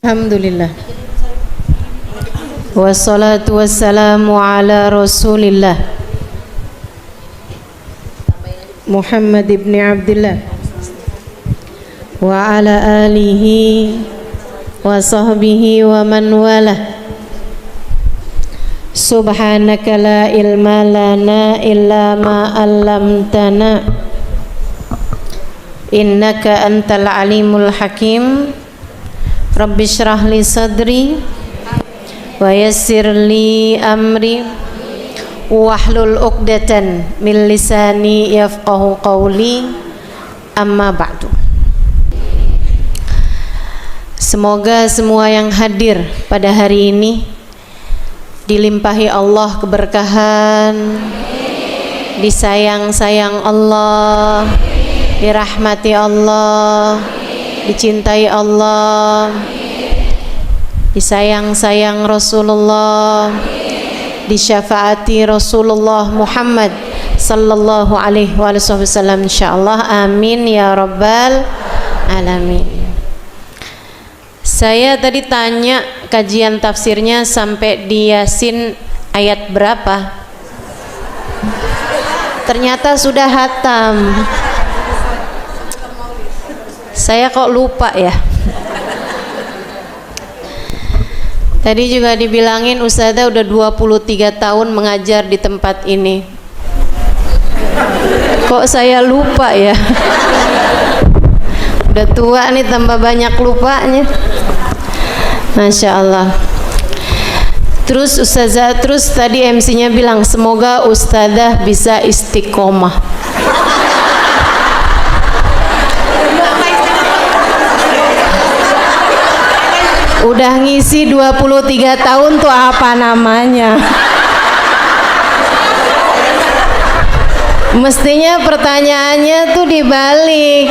Alhamdulillah. Wassalatu wassalamu ala Rasulillah Muhammad ibn Abdullah wa ala alihi wa sahbihi wa man walah. Subhanaka la ilma lana illa ma 'allamtana innaka antal alimul hakim. Rabbi syrah li sadri wa yassir li amri wahlul 'uqdatan min lisani yafqahu qawli, amma ba'du. Semoga semua yang hadir pada hari ini dilimpahi Allah keberkahan, disayang-sayang Allah, dirahmati Allah, dicintai Allah, disayang-sayang Rasulullah, disyafaati Rasulullah Muhammad sallallahu alaihi wasallam insyaallah. Amin ya rabbal alamin. Saya tadi tanya kajian tafsirnya sampai di Yasin ayat berapa? Ternyata sudah hatam. Saya kok lupa ya. Tadi juga dibilangin Ustazah udah 23 tahun mengajar di tempat ini. Kok saya lupa ya? Udah tua nih, tambah banyak lupanya. Masya Allah. Terus Ustazah, terus tadi MC-nya bilang semoga Ustazah bisa istiqomah. Udah ngisi 23 tahun tuh apa namanya? Mestinya pertanyaannya tuh dibalik.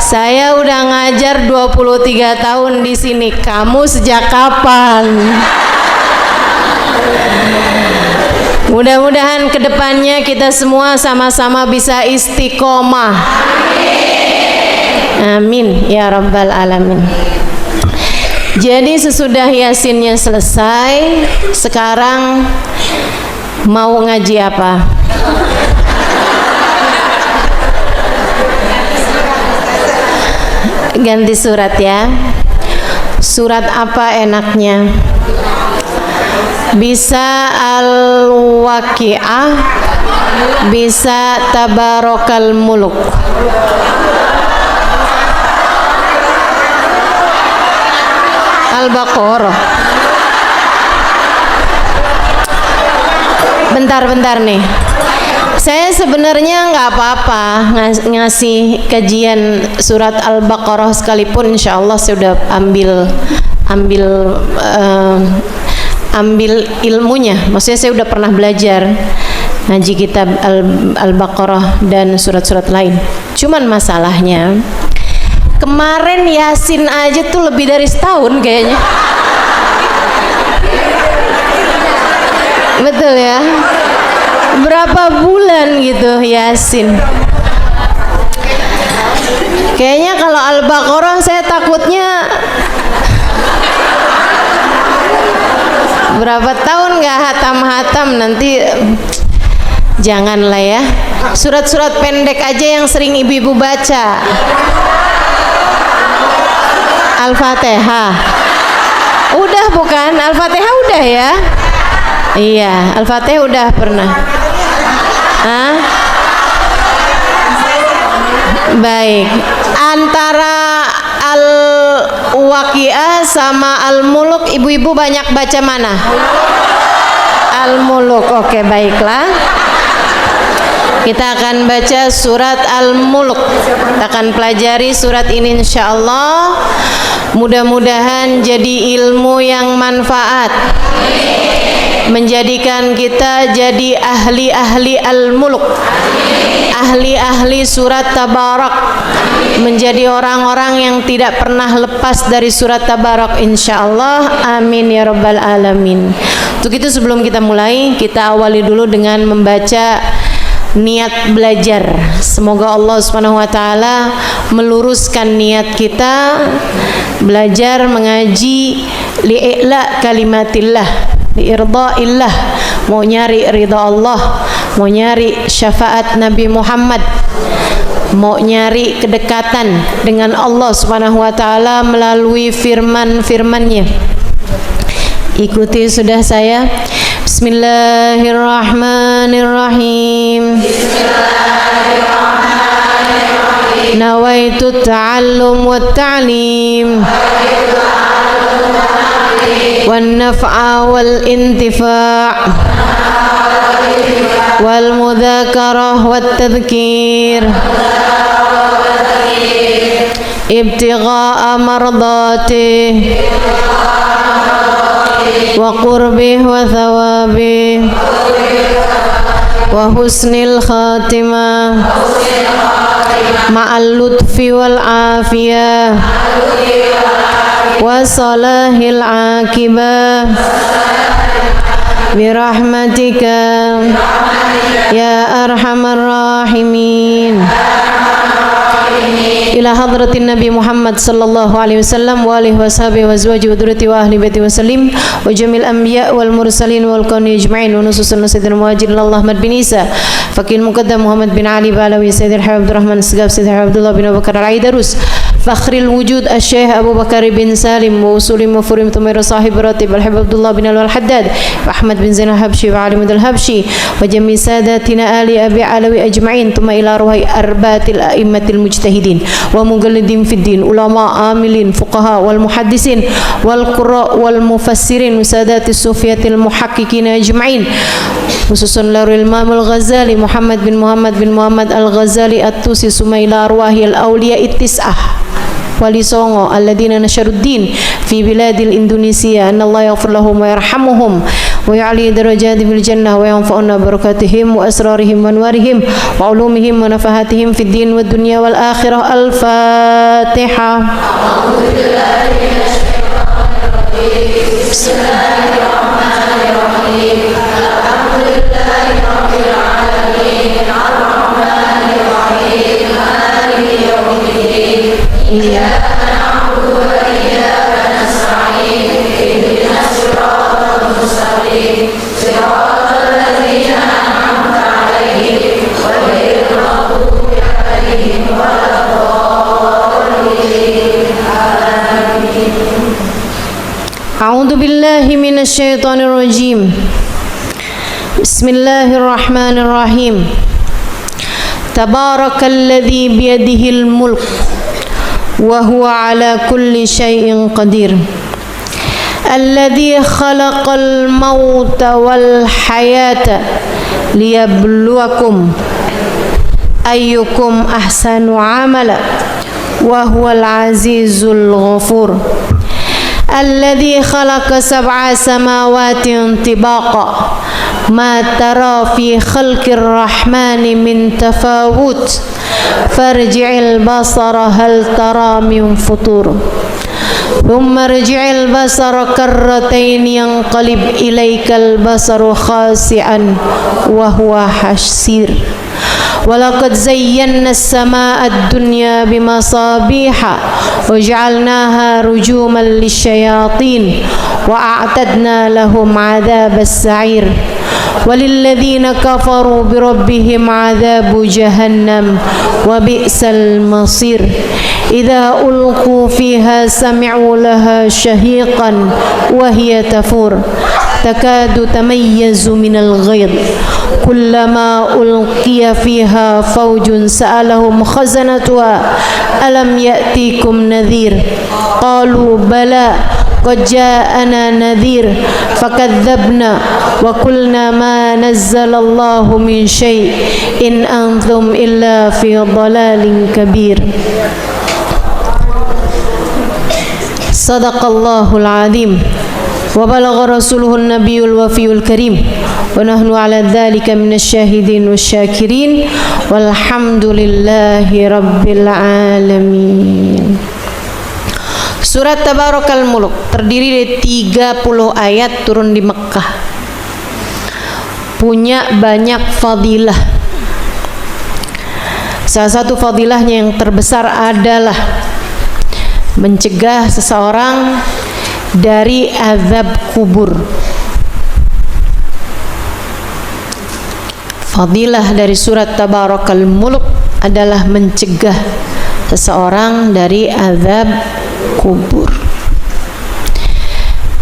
Saya udah ngajar 23 tahun di sini. Kamu sejak kapan? Mudah-mudahan kedepannya kita semua sama-sama bisa istiqomah. Amin ya rabbal alamin. Jadi sesudah Yasinnya selesai, sekarang mau ngaji apa? Ganti surat ya. Surat apa enaknya? Bisa Al-Waqi'ah, bisa Tabarakal Muluk. Al-Baqarah. Bentar nih. Saya sebenarnya nggak apa-apa ngasih kajian surat Al-Baqarah sekalipun. Insya Allah saya udah ambil ilmunya. Maksudnya saya udah pernah belajar ngaji kitab Al-Baqarah dan surat-surat lain. Cuman masalahnya kemarin Yasin aja tuh lebih dari setahun kayaknya. Betul ya? Berapa bulan gitu Yasin. Kayaknya kalau Al-Baqarah saya takutnya berapa tahun gak hatam-hatam nanti. Janganlah ya. Surat-surat pendek aja yang sering ibu-ibu baca. Al-Fatihah udah bukan? Al-Fatihah udah ya? Iya, Al-Fatihah udah pernah. Hah? Baik. Antara Al-Waqi'ah sama Al-Muluk, ibu-ibu banyak baca mana? Al-Muluk. Oke, baiklah. Kita akan baca surat Al-Muluk. Kita akan pelajari surat ini insyaallah. Mudah-mudahan jadi ilmu yang manfaat, menjadikan kita jadi ahli-ahli Al-Muluk, ahli-ahli surat Tabarak, menjadi orang-orang yang tidak pernah lepas dari surat Tabarak insyaallah. Amin ya rabbal alamin. Untuk itu sebelum kita mulai, kita awali dulu dengan membaca niat belajar. Semoga Allah Subhanahu wa taala meluruskan niat kita belajar mengaji li'ila kalimatillah, li'irdaillah, mau nyari ridha Allah, mau nyari syafaat Nabi Muhammad, mau nyari kedekatan dengan Allah Subhanahu wa taala melalui firman-firman-Nya. Ikuti sudah saya. Bismillahirrahmanirrahim. Nawaitu ta'allum wa ta'lim wan naf'a wal intifa' wal mudzakarah wat tadhkir ibtigha'a mardatih wa qurbih wa thawabih wa husnil khatimah ma'al lutfi wal afiyah wa salahil akibah birahmatika ya arhamar rahimin. Ila hadratin Nabi Muhammad sallallahu alaihi wasallam wa alihi washabihi wa azwajihi wa dzurriyyati wa ahli baiti wa sallim wa jamil anbiya wal mursalin wal kauni ajma'in wa nususun sayyidina muhajirin Allah Ahmad bin Isa Fakil Muqaddam Muhammad bin Ali Balawi Sayyidil Habib Abdurrahman Segaf Sayyidil Abdullah bin Abu Bakar Al-Aidarus Fakhril Wujud Al-Syeikh Abu Bakar bin Salim wa usulim wa furim tumaira sahib ratib Al-Habib Abdullah bin Al-Haddad wa Ahmad bin Zainal Habshi wa Ali Mudal Habshi wa jami sadatina ali Abi Alawi ajma'in tuma ila ruhai arbatil a'immatil mujtahidin wa mugallidin fid din ulama amilin fuqaha wal muhaddisin wal qurra wal mufassirin sadatis sufiyatil muhaqqiqin ajma'in khususan larul Imam Al-Ghazali Muhammad bin Muhammad Al-Ghazali At-Tusi sumaila arwahil awliya ittis'ah wali songo alladina nasyaruddin fi biladil Indonesia anallahu yaghfir lahum wa yarhamuhum wa ya'li darajatihim fil jannah wa yanfa'una barakatihim wa asrarihim wa anwarihim wa ulumihim wa nafahatihim fid din wad dunya wal akhirah. Al-Fatihah. Bismillahirrahmanirrahim. Alhamdulillahi rabbil alamin arrahmanir rahim maliki yaumiddin iyyaka na'budu wa iyyaka nasta'in ihdinas siratal mustaqim siratal ladzina an'amta 'alaihim ghairil maghdubi 'alaihim waladdallin. Amin. A'udzu billahi minasy syaithanir rajim. Bismillahirrahmanirrahim. Tabarakalladzi biyadihil mulk wa huwa ala kulli syai'in qadir. Alladzi khalaqal mauta wal hayata liyabluwakum ayyukum ahsanu amala wa huwal azizul ghafur. Alladzi khalaqa sab'a samawatin tibaqa ma tara fi khalqir rahmani min tafawut farji'il basara hal tara min futur thumma rji'il basara karratain yanqalib ilaikal basaru khasi'an wa huwa hasir. Walaqad zayyana as-samaa'a ad-dunya bimasabiha wa ja'alnaha rujuman lisyayatin wa a'tadna lahum 'adzabas sa'ir walilladzina kafaru birabbihim 'adzabu jahannam wa bi'sal masir. Idza ulqu fiha sami'u laha shahiqan wa hiya tafur takadu tamayyazu minal ghayz kullama ulqiya fiha fawjun sa'alahum khazanatuha alam ya'tikum nadhir qalu bala qad ja'ana nadhir fakadzabna wa qulna ma nazzalallahu min syai' in antum illa fi dhalalin kabir. Sadaqallahul azim wa balagha rasuluhun nabiyul wafiyul karim wa nahnu ala dzalika minasyahidin wasyakirin walhamdulillahi rabbil alamin. Surat Tabarakal Mulk terdiri dari 30 ayat, turun di Mekkah, punya banyak fadilah. Salah satu fadilahnya yang terbesar adalah mencegah seseorang dari azab kubur. Fadilah dari surat Tabarakal Mulk adalah mencegah seseorang dari azab kubur.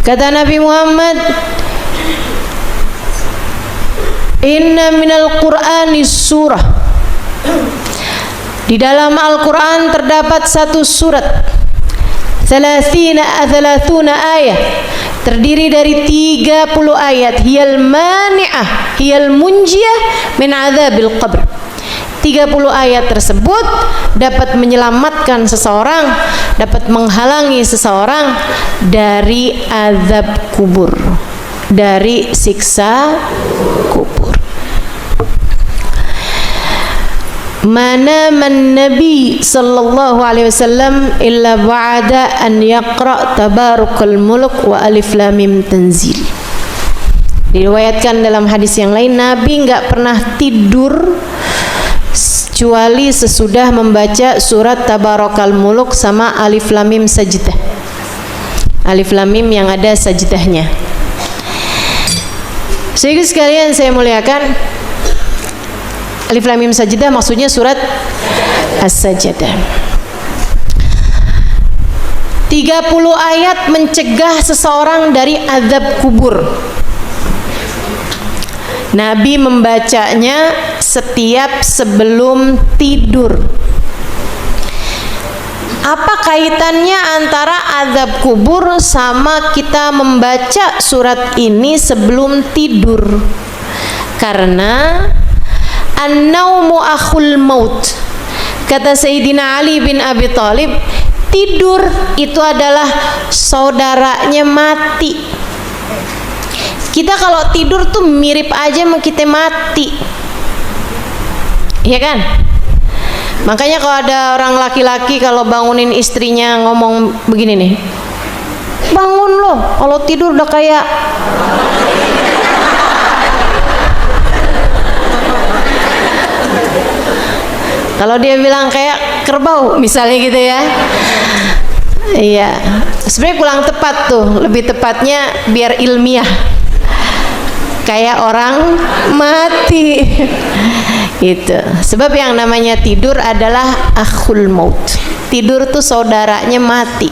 Kata Nabi Muhammad, inna minal Qur'ani surah. Di dalam Al-Quran terdapat satu surat 30 ayat, terdiri dari 30 ayat. Hiyal mani'ah hiyal munjiyah min azabil qabr. 30 ayat tersebut dapat menyelamatkan seseorang, dapat menghalangi seseorang dari azab kubur, dari siksa kubur. Mana man Nabi sallallahu alaihi wasallam illa ba'da an yaqra tabarakal mulk wa alif lam mim tanzil. Diriwayatkan dalam hadis yang lain, Nabi enggak pernah tidur kecuali sesudah membaca surat Tabarakal Mulk sama alif lam mim sajdah. Alif lam mim yang ada sajdahnya. Sehingga sekalian saya muliakan, alif lam mim sajdah maksudnya surat As-Sajdah. 30 ayat mencegah seseorang dari azab kubur. Nabi membacanya setiap sebelum tidur. Apa kaitannya antara azab kubur sama kita membaca surat ini sebelum tidur? Karena an-naumu akhul maut. Kata Sayyidina Ali bin Abi Thalib, tidur itu adalah saudaranya mati. Kita kalau tidur tuh mirip aja sama kita mati, iya kan? Makanya kalau ada orang laki-laki kalau bangunin istrinya ngomong begini nih, bangun loh, kalau tidur udah kayak kalau dia bilang kayak kerbau misalnya gitu ya. Iya, sebenarnya kurang tepat tuh, lebih tepatnya biar ilmiah, kayak orang mati gitu. Sebab yang namanya tidur adalah akhul maut. Tidur tuh saudaranya mati.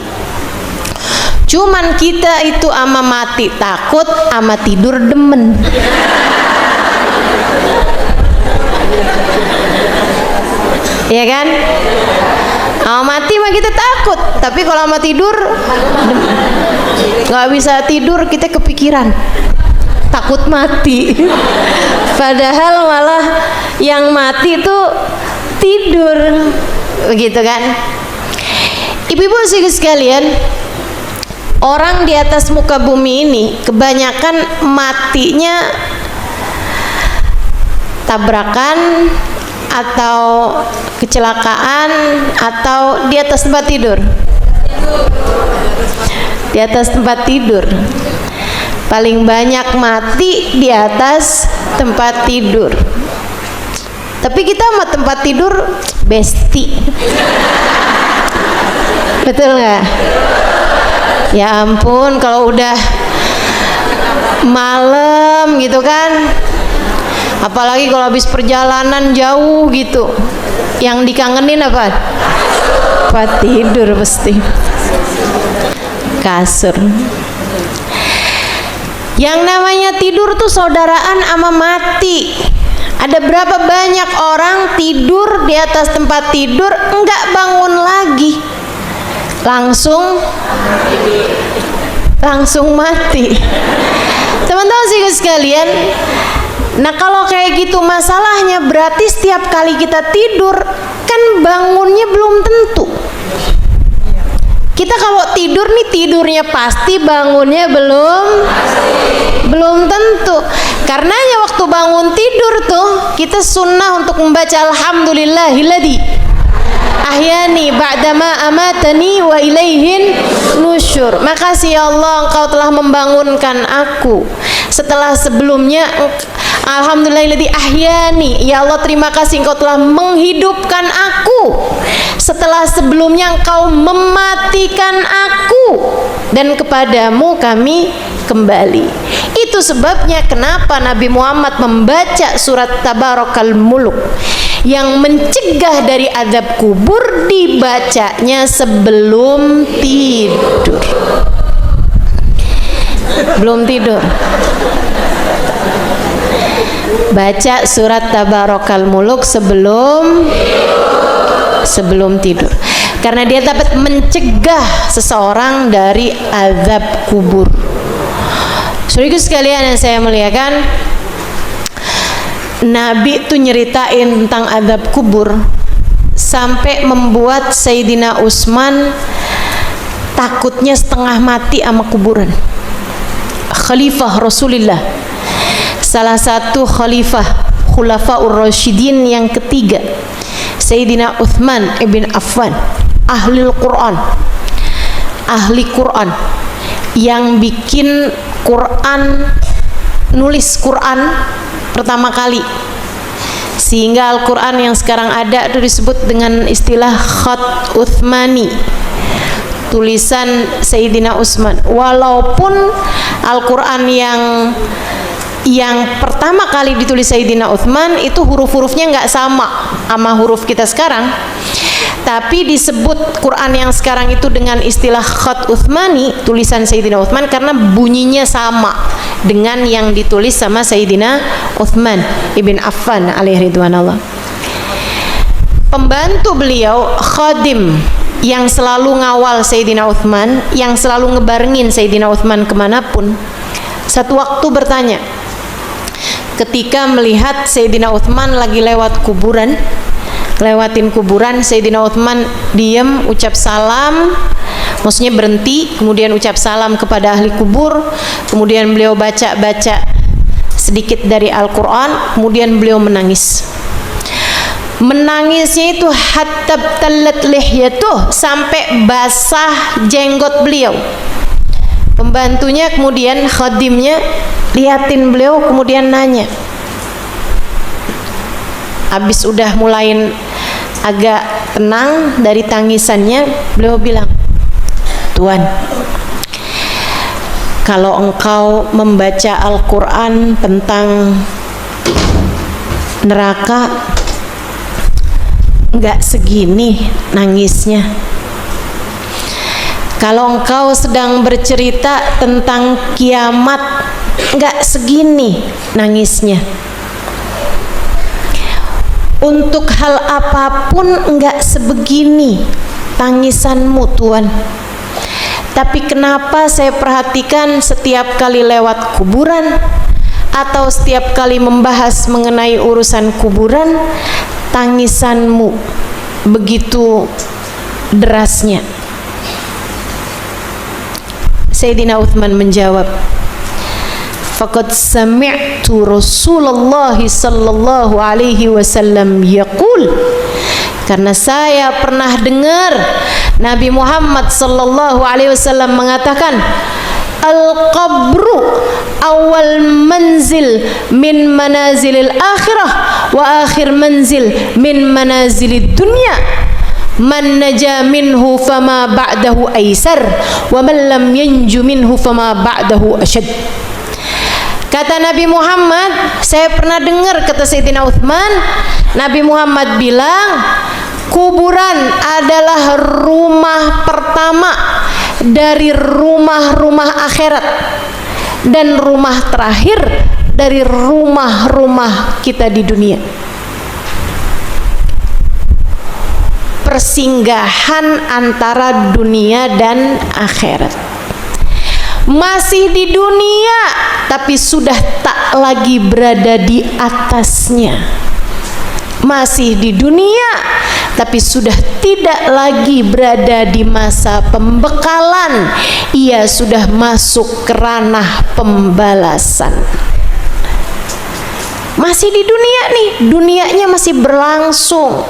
Cuman kita itu ama mati takut, ama tidur demen. Ya kan? Ama mati mah kita takut, tapi kalau ama tidur nggak bisa tidur, kita kepikiran takut mati. Padahal malah yang mati itu tidur, begitu kan? Ibu-ibu sekalian, orang di atas muka bumi ini kebanyakan matinya tabrakan atau kecelakaan atau di atas tempat tidur. Di atas tempat tidur. Paling banyak mati di atas tempat tidur. Tapi kita sama tempat tidur besti. Betul nggak? Ya ampun, kalau udah malam gitu kan, apalagi kalau habis perjalanan jauh gitu, yang dikangenin apa? Tempat tidur pasti. Kasur. Yang namanya tidur tuh saudaraan sama mati. Ada berapa banyak orang tidur di atas tempat tidur enggak bangun lagi, langsung mati. Teman-teman sekalian, nah kalau kayak gitu masalahnya, berarti setiap kali kita tidur kan bangunnya belum tentu. Kita kalau tidur nih tidurnya pasti, bangunnya belum tentu. Karenanya waktu bangun tidur tuh kita sunnah untuk membaca alhamdulillahilladzi ahyani ba'dama amatani wa ilaihin nusyur. Makasih ya Allah, Engkau telah membangunkan aku setelah sebelumnya Alhamdulillahilladzi ahyani, ya Allah terima kasih Engkau telah menghidupkan aku setelah sebelumnya Engkau mematikan aku, dan kepadamu kami kembali. Itu sebabnya kenapa Nabi Muhammad membaca surat Tabarakal Muluk yang mencegah dari azab kubur, dibacanya sebelum tidur. Belum tidur, baca surat Tabarakal Muluk sebelum tidur, karena dia dapat mencegah seseorang dari azab kubur. Saudaraku sekalian yang saya muliakan, Nabi itu nyeritain tentang azab kubur sampai membuat Sayyidina Utsman takutnya setengah mati sama kuburan. Khalifah Rasulullah, salah satu khalifah Khulafaur Rasyidin yang ketiga, Sayyidina Utsman ibn Affan, ahli Quran, yang bikin Quran, nulis Quran pertama kali, sehingga Al-Quran yang sekarang ada itu disebut dengan istilah Khat Utsmani, tulisan Sayyidina Utsman. Walaupun Al-Quran yang pertama kali ditulis Sayyidina Utsman itu huruf-hurufnya nggak sama huruf kita sekarang, tapi disebut Quran yang sekarang itu dengan istilah Khat Utsmani, tulisan Sayyidina Utsman, karena bunyinya sama dengan yang ditulis sama Sayyidina Utsman ibn Affan alaihi ridwanallah. Pembantu beliau, khadim yang selalu ngawal Sayyidina Utsman, yang selalu ngebarengin Sayyidina Utsman kemanapun, satu waktu bertanya ketika melihat Sayyidina Utsman lagi lewatin kuburan, Sayyidina Utsman diam, ucap salam, maksudnya berhenti, kemudian ucap salam kepada ahli kubur, kemudian beliau baca sedikit dari Al-Quran, kemudian beliau menangis. Menangisnya itu hatta talat lihyatuh, sampai basah jenggot beliau. Pembantunya kemudian, khadimnya, liatin beliau, kemudian nanya, habis udah mulai agak tenang dari tangisannya, beliau bilang, Tuan, kalau engkau membaca Al-Quran tentang neraka, nggak segini nangisnya. Kalau engkau sedang bercerita tentang kiamat, nggak segini nangisnya. Untuk hal apapun nggak sebegini tangisanmu, Tuan. Tapi kenapa saya perhatikan setiap kali lewat kuburan atau setiap kali membahas mengenai urusan kuburan, tangisanmu begitu derasnya? Sayyidina Utsman menjawab, faqad sami'tu Rasulullah sallallahu alaihi wasallam yaqul, karena saya pernah dengar Nabi Muhammad sallallahu alaihi wasallam mengatakan, al-qabru awal manzil min manazilil akhirah wa akhir manzil min manazilid dunya, man naja minhu fama ba'dahu aisar wa man lam yanju minhu fama ba'dahu ashad. Kata Nabi Muhammad, saya pernah dengar, kata Sayyidina Utsman, Nabi Muhammad bilang, kuburan adalah rumah pertama dari rumah-rumah akhirat dan rumah terakhir dari rumah-rumah kita di dunia. Persinggahan antara dunia dan akhirat. Masih di dunia tapi sudah tak lagi berada di atasnya. Masih di dunia tapi sudah tidak lagi berada di masa pembekalan, ia sudah masuk ke ranah pembalasan. Masih di dunia nih, dunianya masih berlangsung.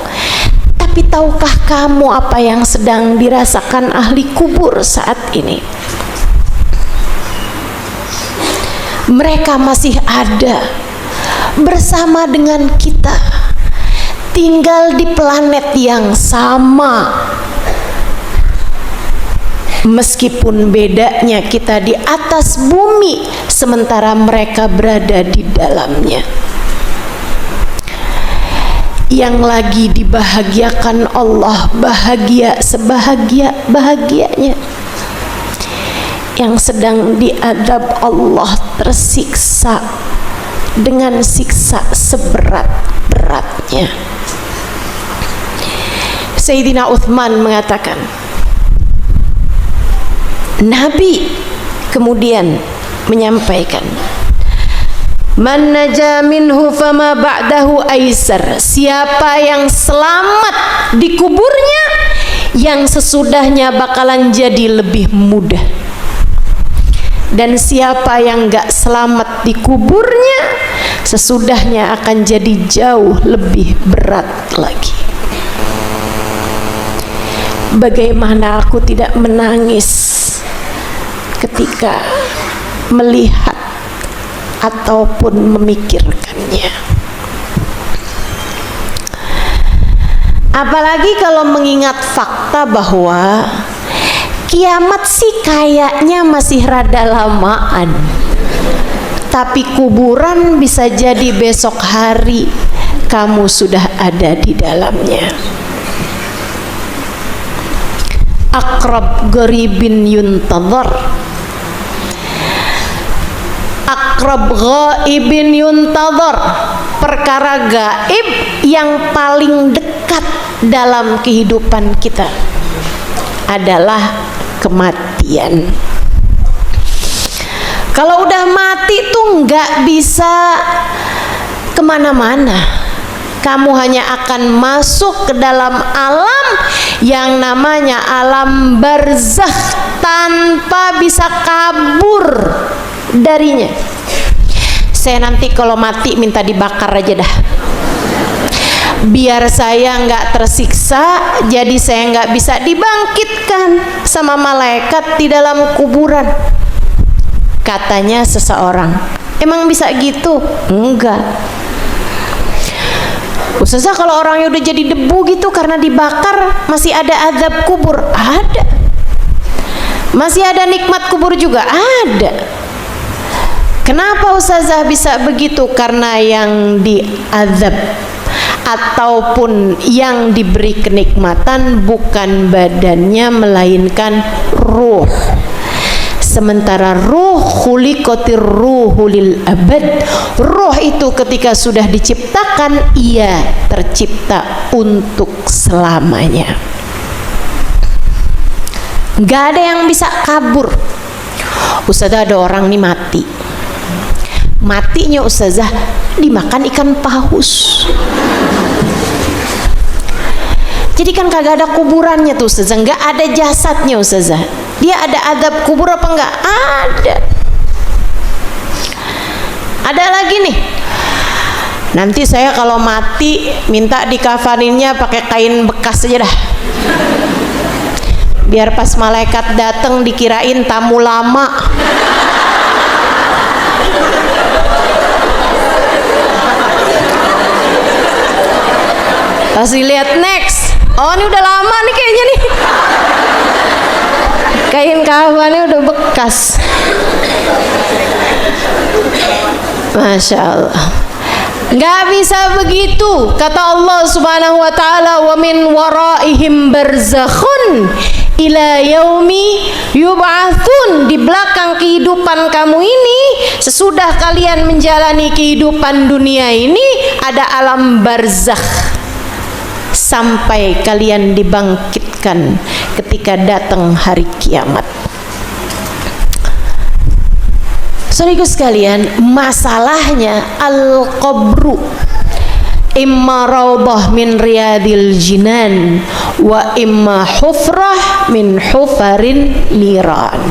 Tapi tahukah kamu apa yang sedang dirasakan ahli kubur saat ini? Mereka masih ada, bersama dengan kita, tinggal di planet yang sama. Meskipun bedanya kita di atas bumi, sementara mereka berada di dalamnya. Yang lagi dibahagiakan Allah bahagia sebahagia-bahagianya. Yang sedang diadab Allah tersiksa dengan siksa seberat-beratnya. Sayyidina Uthman mengatakan, Nabi kemudian menyampaikan, man naja minhu fama ba'dahu aisar. Siapa yang selamat di kuburnya, yang sesudahnya bakalan jadi lebih mudah. Dan siapa yang gak selamat di kuburnya, sesudahnya akan jadi jauh lebih berat lagi. Bagaimana aku tidak menangis ketika melihat ataupun memikirkannya. Apalagi kalau mengingat fakta bahwa kiamat sih kayaknya masih rada lamaan, tapi kuburan bisa jadi besok hari kamu sudah ada di dalamnya. Aqrab gharibin yuntadhar, aqrab ghaibin yuntadhar. Perkara gaib yang paling dekat dalam kehidupan kita adalah kematian. Kalau udah mati tuh nggak bisa kemana-mana. Kamu hanya akan masuk ke dalam alam yang namanya alam barzakh tanpa bisa kabur darinya. Saya nanti kalau mati minta dibakar aja dah, biar saya nggak tersiksa, jadi saya nggak bisa dibangkitkan sama malaikat di dalam kuburan. Katanya seseorang, emang bisa gitu? Enggak. Ustazah, kalau orangnya udah jadi debu gitu karena dibakar, masih ada azab kubur? Ada. Masih ada nikmat kubur juga? Ada. Kenapa Ustazah bisa begitu? Karena yang diazab ataupun yang diberi kenikmatan bukan badannya melainkan ruh. Sementara ruh khuliqatir ruhu lil abad. Ruh itu ketika sudah diciptakan, ia tercipta untuk selamanya. Gak ada yang bisa kabur. Ustazah, ada orang nih mati. Matinya Ustazah dimakan ikan paus. Jadi kan kagak ada kuburannya tuh Ustazah, nggak ada jasadnya Ustazah. Dia ada adab kubur apa enggak? Ada. Ada lagi nih. Nanti saya kalau mati minta dikafaninnya pakai kain bekas aja dah. Biar pas malaikat datang dikirain tamu lama. Pas dilihat next, oh ini udah lama nih kayaknya nih. Kain kafannya udah bekas. Masya Allah. Nggak bisa begitu. Kata Allah Subhanahu wa ta'ala, wa min waraihim barzakhun ila yaumi yub'atsun. Di belakang kehidupan kamu ini, sesudah kalian menjalani kehidupan dunia ini, ada alam barzakh sampai kalian dibangkitkan ketika datang hari kiamat. Saudaraku sekalian, masalahnya al-qabru imma raudhah min riyadil jinan wa imma hufrah min hufarin niran.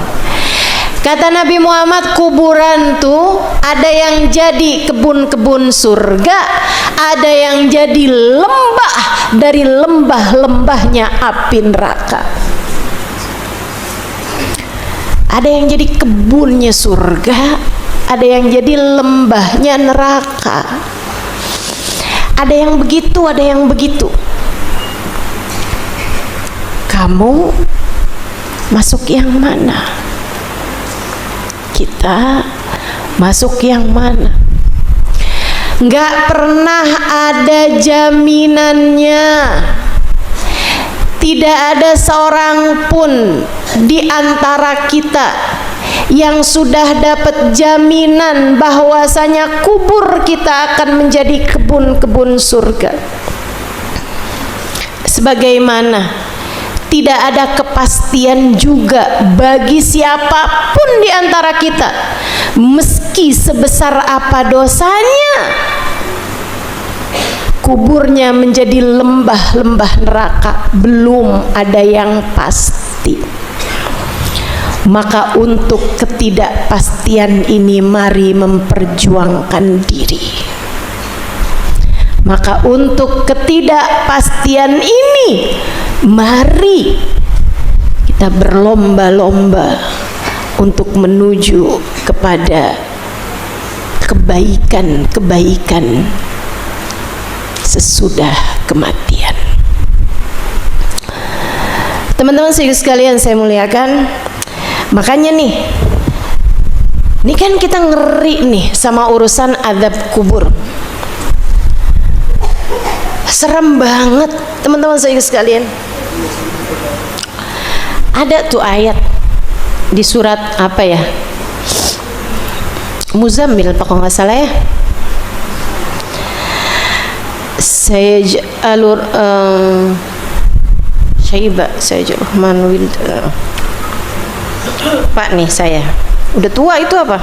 Kata Nabi Muhammad, kuburan tuh ada yang jadi kebun-kebun surga, ada yang jadi lembah dari lembah-lembahnya api neraka. Ada yang jadi kebunnya surga, ada yang jadi lembahnya neraka. Ada yang begitu, ada yang begitu. Kamu masuk yang mana? Kita masuk yang mana? Nggak pernah ada jaminannya. Tidak ada seorang pun di antara kita yang sudah dapat jaminan bahwasanya kubur kita akan menjadi kebun-kebun surga. Sebagaimana tidak ada kepastian juga bagi siapapun di antara kita, meski sebesar apa dosanya, kuburnya menjadi lembah-lembah neraka. Belum ada yang pasti. Maka untuk ketidakpastian ini mari memperjuangkan diri. Maka untuk ketidakpastian ini mari kita berlomba-lomba untuk menuju kepada kebaikan-kebaikan sesudah kematian. Teman-teman sekalian saya muliakan, makanya nih, ini kan kita ngeri nih sama urusan azab kubur. Serem banget teman-teman sekalian. Ada tuh ayat di surat apa ya? Muzammil apa kalau nggak salah ya? Sayaj'alur Rahman wild. Pak nih saya udah tua, itu apa?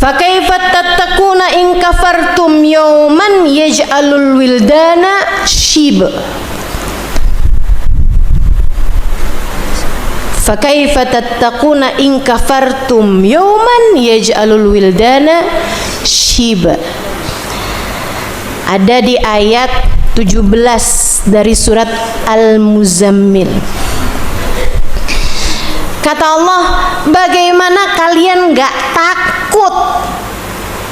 Fakaifa tattaquna in kafartum yawman yaj'alul wildana shib. Fakaifa tattaquna in kafartum yawman yaj'alul wildana shib. Ada di ayat 17 dari surat Al-Muzammil. Kata Allah, bagaimana kalian gak takut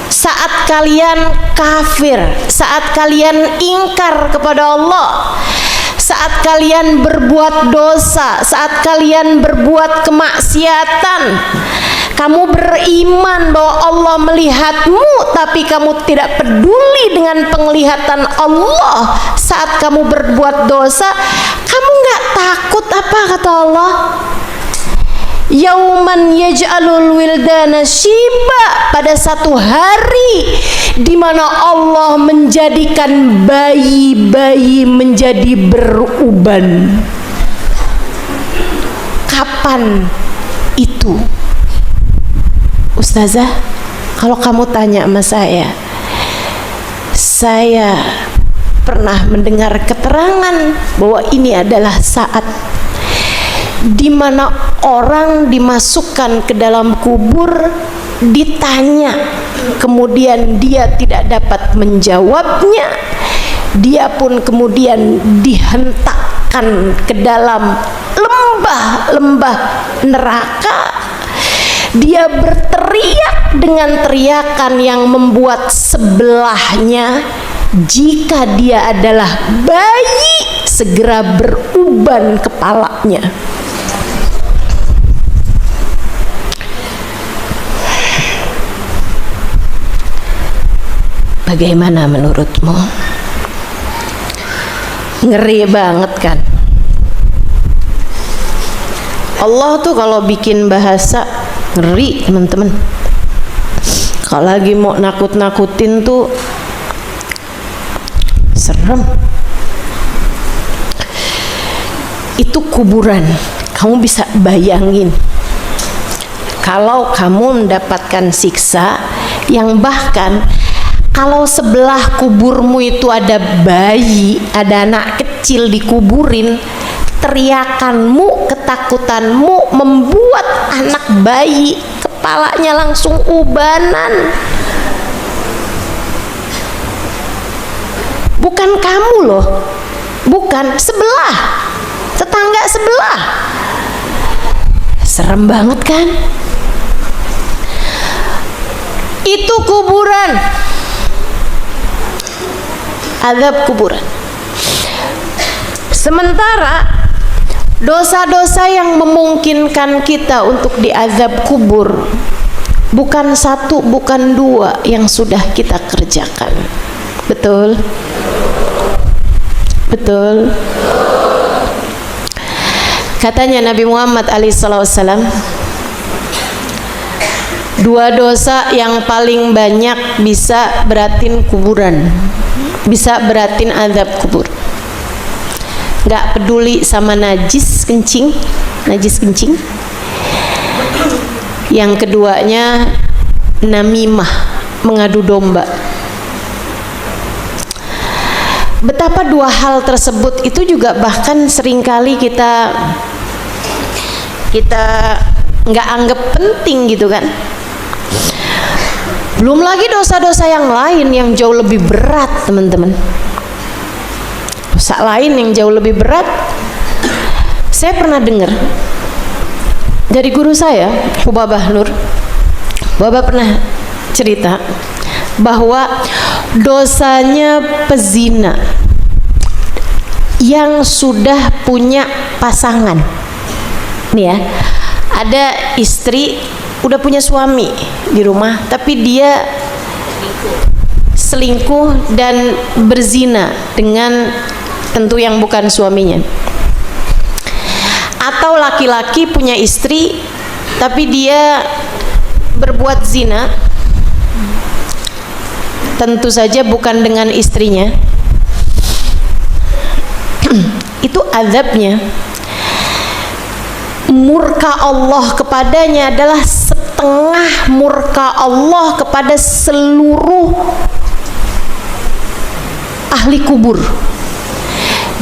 saat kalian kafir, saat kalian ingkar kepada Allah, saat kalian berbuat dosa, saat kalian berbuat kemaksiatan. Kamu beriman bahwa Allah melihatmu, tapi kamu tidak peduli dengan penglihatan Allah saat kamu berbuat dosa. Kamu gak takut apa kata Allah? Yauman yaj'alul wildana shiba, pada satu hari di mana Allah menjadikan bayi-bayi menjadi beruban. Kapan itu? Ustazah, kalau kamu tanya sama saya pernah mendengar keterangan bahwa ini adalah saat di mana orang dimasukkan ke dalam kubur, ditanya, kemudian dia tidak dapat menjawabnya, dia pun kemudian dihentakkan ke dalam lembah-lembah neraka. Dia berteriak dengan teriakan yang membuat sebelahnya, jika dia adalah bayi, segera beruban kepalanya. Bagaimana menurutmu? Ngeri banget kan? Allah tuh kalau bikin bahasa ngeri teman-teman. Kalau lagi mau nakut-nakutin tuh serem. Itu kuburan. Kamu bisa bayangin kalau kamu mendapatkan siksa yang bahkan kalau sebelah kuburmu itu ada bayi, ada anak kecil dikuburin, teriakanmu, ketakutanmu membuat anak bayi kepalanya langsung ubanan. Bukan kamu loh, bukan, sebelah, tetangga sebelah. Serem banget kan? Itu kuburan, azab kuburan. Sementara dosa-dosa yang memungkinkan kita untuk diazab kubur bukan satu, bukan dua yang sudah kita kerjakan. Betul? Betul? Katanya Nabi Muhammad SAW, dua dosa yang paling banyak bisa beratin kuburan, bisa beratin azab kubur. Gak peduli sama najis kencing. Yang keduanya namimah, mengadu domba. Betapa dua hal tersebut itu juga bahkan seringkali kita nggak anggap penting gitu kan. Belum lagi dosa-dosa yang lain yang jauh lebih berat, teman-teman. Dosa lain yang jauh lebih berat. Saya pernah dengar dari guru saya, Hubabah Nur. Hubabah pernah cerita bahwa dosanya pezina yang sudah punya pasangan, nih ya, ada istri udah punya suami di rumah, tapi dia selingkuh dan berzina dengan tentu yang bukan suaminya. Atau laki-laki punya istri tapi dia berbuat zina, tentu saja bukan dengan istrinya. Itu azabnya, murka Allah kepadanya adalah setengah murka Allah kepada seluruh ahli kubur.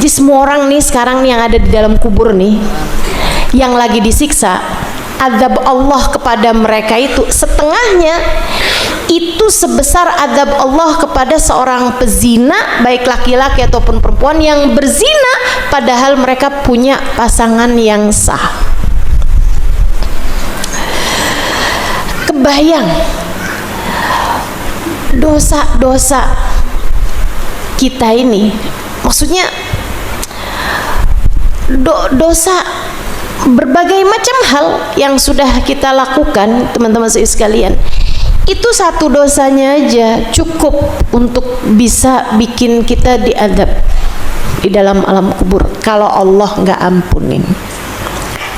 Jadi semua orang nih sekarang yang ada di dalam kubur nih, yang lagi disiksa, azab Allah kepada mereka itu setengahnya itu sebesar azab Allah kepada seorang pezina, baik laki-laki ataupun perempuan yang berzina padahal mereka punya pasangan yang sah. Kebayang dosa-dosa kita ini, maksudnya dosa berbagai macam hal yang sudah kita lakukan, teman-teman sekalian. Itu satu dosanya aja cukup untuk bisa bikin kita diazab di dalam alam kubur kalau Allah nggak ampunin.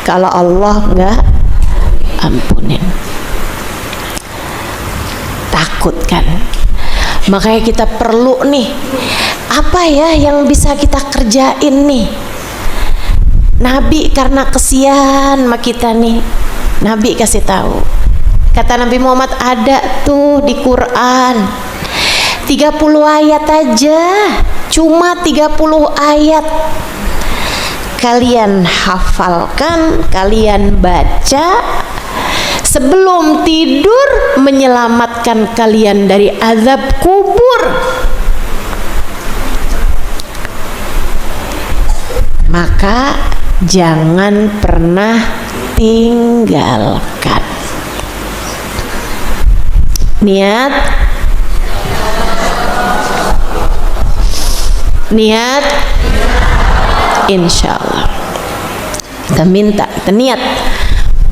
Kalau Allah nggak ampunin, takut kan? Makanya kita perlu nih, apa ya yang bisa kita kerjain nih? Nabi karena kesian sama kita nih, Nabi kasih tahu. Kata Nabi Muhammad, ada tuh di Quran 30 ayat aja, cuma 30 ayat. Kalian hafalkan, kalian baca sebelum tidur, menyelamatkan kalian dari azab kubur. Maka jangan pernah tinggalkan. Niat insya Allah kita minta, kita niat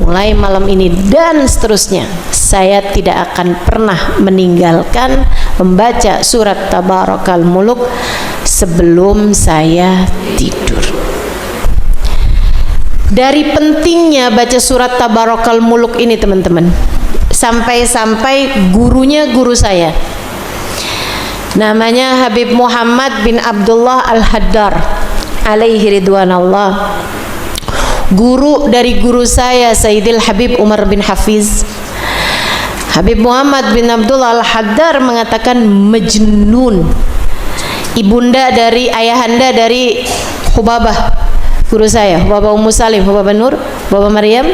mulai malam ini dan seterusnya, saya tidak akan pernah meninggalkan membaca surat Tabarakal Muluk sebelum saya tidur. Dari pentingnya baca surat Tabarakal Muluk ini, teman-teman, sampai-sampai gurunya guru saya, namanya Habib Muhammad bin Abdullah Al-Haddar alaihi ridwanallah, guru dari guru saya Sayyidil Habib Umar bin Hafiz. Habib Muhammad bin Abdullah Al-Haddar mengatakan majnun, ibunda dari ayahanda dari Hubabah, guru saya, Hubabah Ummu Salim, Hubabah Nur, Hubabah Maryam.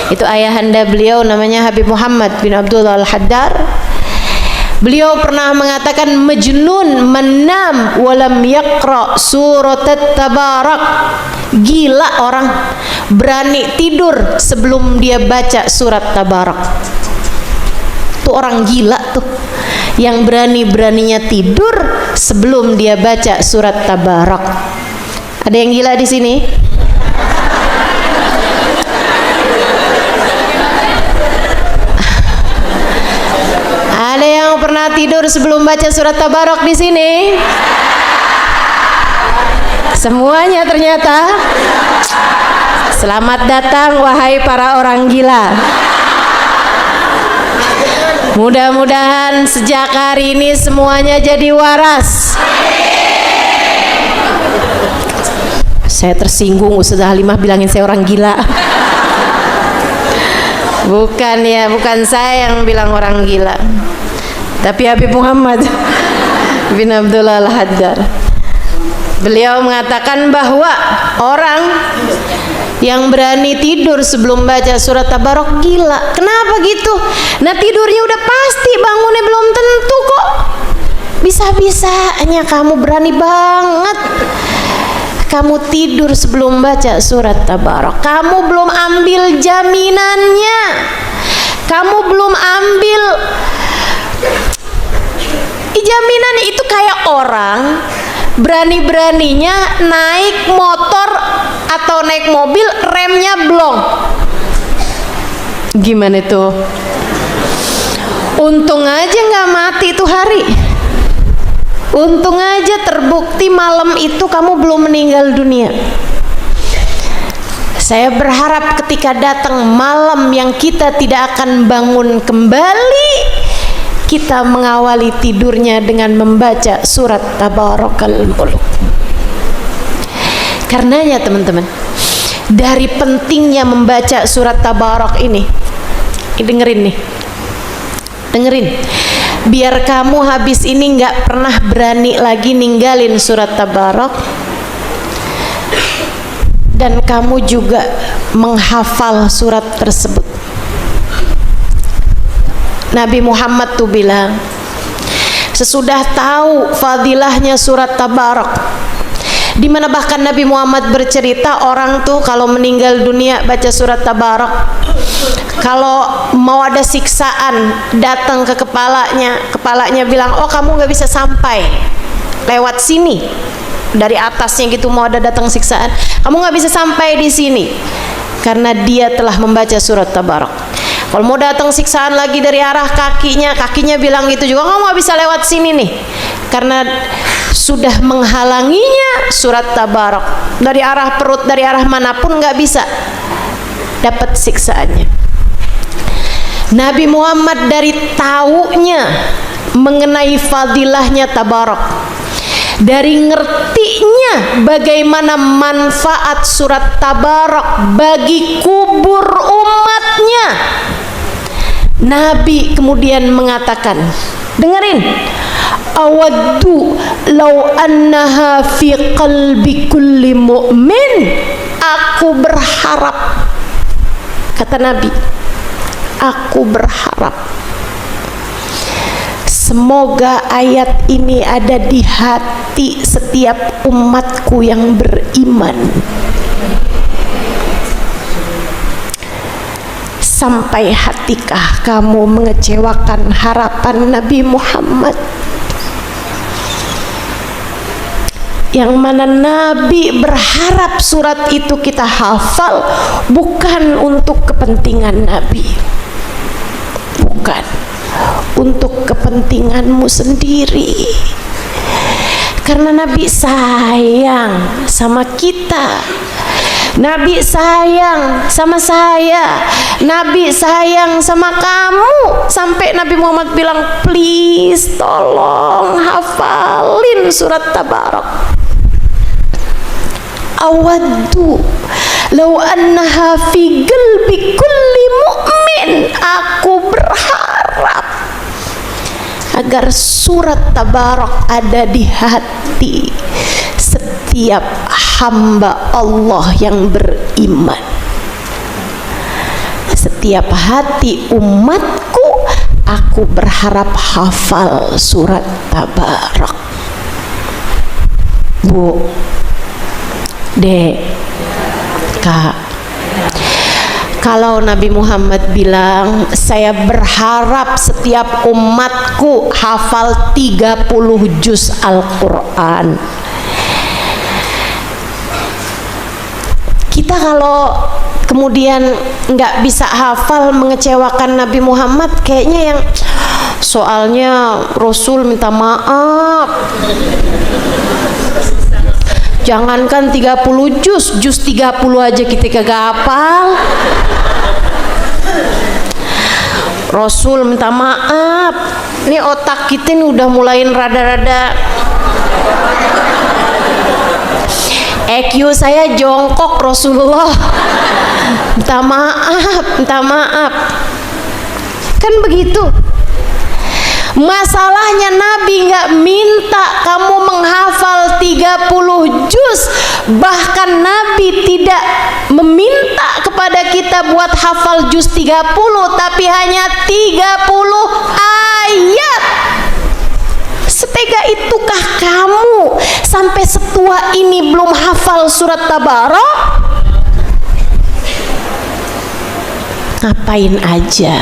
Itu ayahanda beliau namanya Habib Muhammad bin Abdullah Al-Haddar. Beliau pernah mengatakan majnun manam walam yaqra surat Tabarak. Gila orang berani tidur sebelum dia baca surat Tabarak. Tuh orang gila tuh, yang berani-beraninya tidur sebelum dia baca surat Tabarak. Ada yang gila di sini? Ada yang pernah tidur sebelum baca surat Tabarak di sini? Semuanya ternyata. Selamat datang wahai para orang gila. Mudah-mudahan sejak hari ini semuanya jadi waras. Saya tersinggung Ustazah Halimah bilangin saya orang gila. Bukan ya, bukan saya yang bilang orang gila, tapi Habib Muhammad bin Abdullah Al-Haddar. Beliau mengatakan bahwa orang yang berani tidur sebelum baca surat Tabarak gila. Kenapa gitu? Nah, tidurnya udah pasti, bangunnya belum tentu kok. Bisa-bisanya kamu berani banget kamu tidur sebelum baca surat Tabarak. Kamu belum ambil jaminannya. Kamu belum ambil jaminannya. Itu kayak orang berani-beraninya naik motor atau naik mobil remnya blong. Gimana tuh? Untung aja nggak mati itu hari. Untung aja terbukti malam itu kamu belum meninggal dunia. Saya berharap ketika datang malam yang kita tidak akan bangun kembali, kita mengawali tidurnya dengan membaca surat Tabarakal Mulk. Karenanya teman-teman, dari pentingnya membaca surat Tabarak ini dengerin nih, dengerin. Biar kamu habis ini nggak pernah berani lagi ninggalin surat Tabarak, dan kamu juga menghafal surat tersebut. Nabi Muhammad tuh bilang, sesudah tahu fadilahnya surat Tabarak, di mana bahkan Nabi Muhammad bercerita orang tuh kalau meninggal dunia baca surat Tabarak, kalau mau ada siksaan datang ke kepalanya bilang, oh kamu nggak bisa sampai lewat sini, dari atasnya gitu mau ada datang siksaan, kamu nggak bisa sampai di sini karena dia telah membaca surat Tabarak. Kalau mau datang siksaan lagi dari arah kakinya bilang gitu juga, kamu nggak bisa lewat sini nih karena sudah menghalanginya surat Tabarak. Dari arah perut, dari arah manapun nggak bisa dapat siksaannya. Nabi Muhammad dari taunya mengenai fadilahnya Tabarak, dari ngertinya bagaimana manfaat surat Tabarak bagi kubur umatnya, Nabi kemudian mengatakan, dengerin, awaddu law annaha fi qalbi kulli mu'min. Aku berharap, kata Nabi, aku berharap semoga ayat ini ada di hati setiap umatku yang beriman. Sampai hatikah kamu mengecewakan harapan Nabi Muhammad, yang mana Nabi berharap surat itu kita hafal bukan untuk kepentingan Nabi, bukan untuk kepentinganmu sendiri, karena Nabi sayang sama kita. Nabi sayang sama saya, Nabi sayang sama kamu, sampai Nabi Muhammad bilang, please tolong hafalin surat Tabarak. Awaddu law annaha fi qalbi kulli mu'min. Aku berharap agar surat Tabarak ada di hati setiap hamba Allah yang beriman. setiap hati umatku, aku berharap hafal surat Tabarak. Bu, Dek, Kak, kalau Nabi Muhammad bilang saya berharap setiap umatku hafal 30 juz Al-Quran, kita kalau kemudian nggak bisa hafal mengecewakan Nabi Muhammad, kayaknya yang soalnya Rasul minta maaf, jangankan 30 juz 30 aja kita kagak hafal. Rasul minta maaf, ini otak kita nih udah mulain rada-rada EQ saya jongkok. Rasulullah minta maaf, kan begitu. Masalahnya Nabi nggak minta kamu menghafal 30 juz, bahkan Nabi tidak meminta kepada kita buat hafal juz 30, tapi hanya 30 ayat. Setega itukah kamu sampai setua ini belum hafal surat Tabarak? Ngapain aja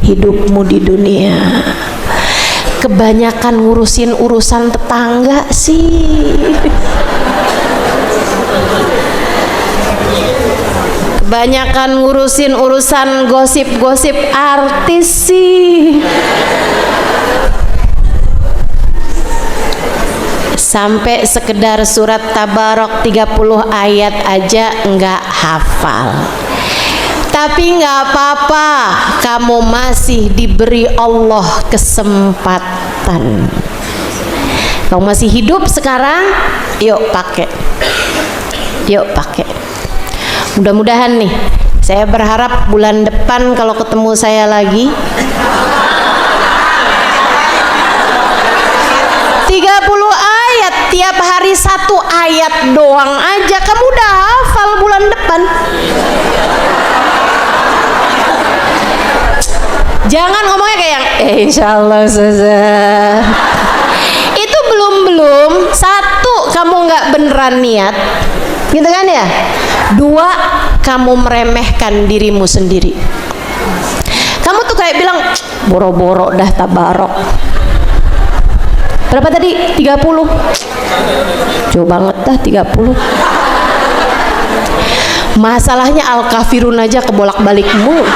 hidupmu di dunia? Kebanyakan ngurusin urusan tetangga sih. Kebanyakan ngurusin urusan gosip-gosip artis sih. Sampai sekedar surat Tabarak 30 ayat aja enggak hafal. Tapi nggak apa-apa, kamu masih diberi Allah kesempatan. Kamu masih hidup sekarang, yuk pakai. Mudah-mudahan nih, saya berharap bulan depan kalau ketemu saya lagi 30 ayat, tiap hari 1 ayat doang aja kamu udah hafal bulan depan. Jangan ngomongnya kayak yang insyaallah Ustazah. Itu belum 1, kamu nggak beneran niat, gitu kan ya. 2, kamu meremehkan dirimu sendiri. Kamu tuh kayak bilang boro-boro dah Tabarok. Berapa tadi? 30. Coba banget dah 30. Masalahnya Al-Kafirun aja kebolak-balikmu.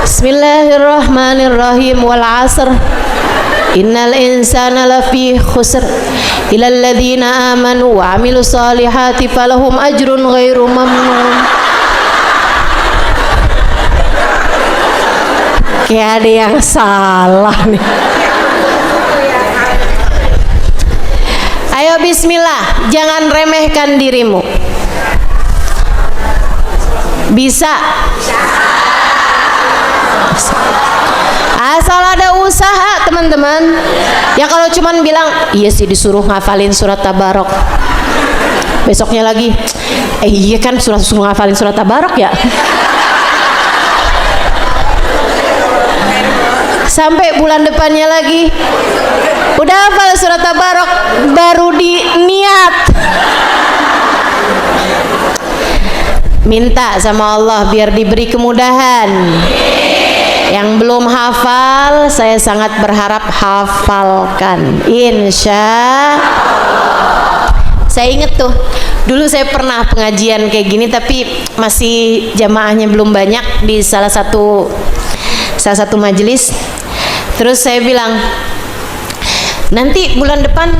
Bismillahirrahmanirrahim. Wal 'asr innal insana lafi khusr illal ladzina amanu wa 'amilus solihati falahum ajrun ghairu mamnun. Kayak ada yang salah nih. Ayo bismillah, jangan remehkan dirimu. Bisa? Asal ada usaha teman-teman. Ya kalau cuman bilang iya sih disuruh ngafalin surat Tabarok, besoknya lagi iya kan suruh ngafalin surat Tabarok ya, sampai bulan depannya lagi udah hafal surat Tabarok baru diniat. Minta sama Allah biar diberi kemudahan. Yang belum hafal, saya sangat berharap hafalkan, insya. Saya inget tuh, dulu saya pernah pengajian kayak gini, tapi masih jamaahnya belum banyak di salah satu majelis. Terus saya bilang, nanti bulan depan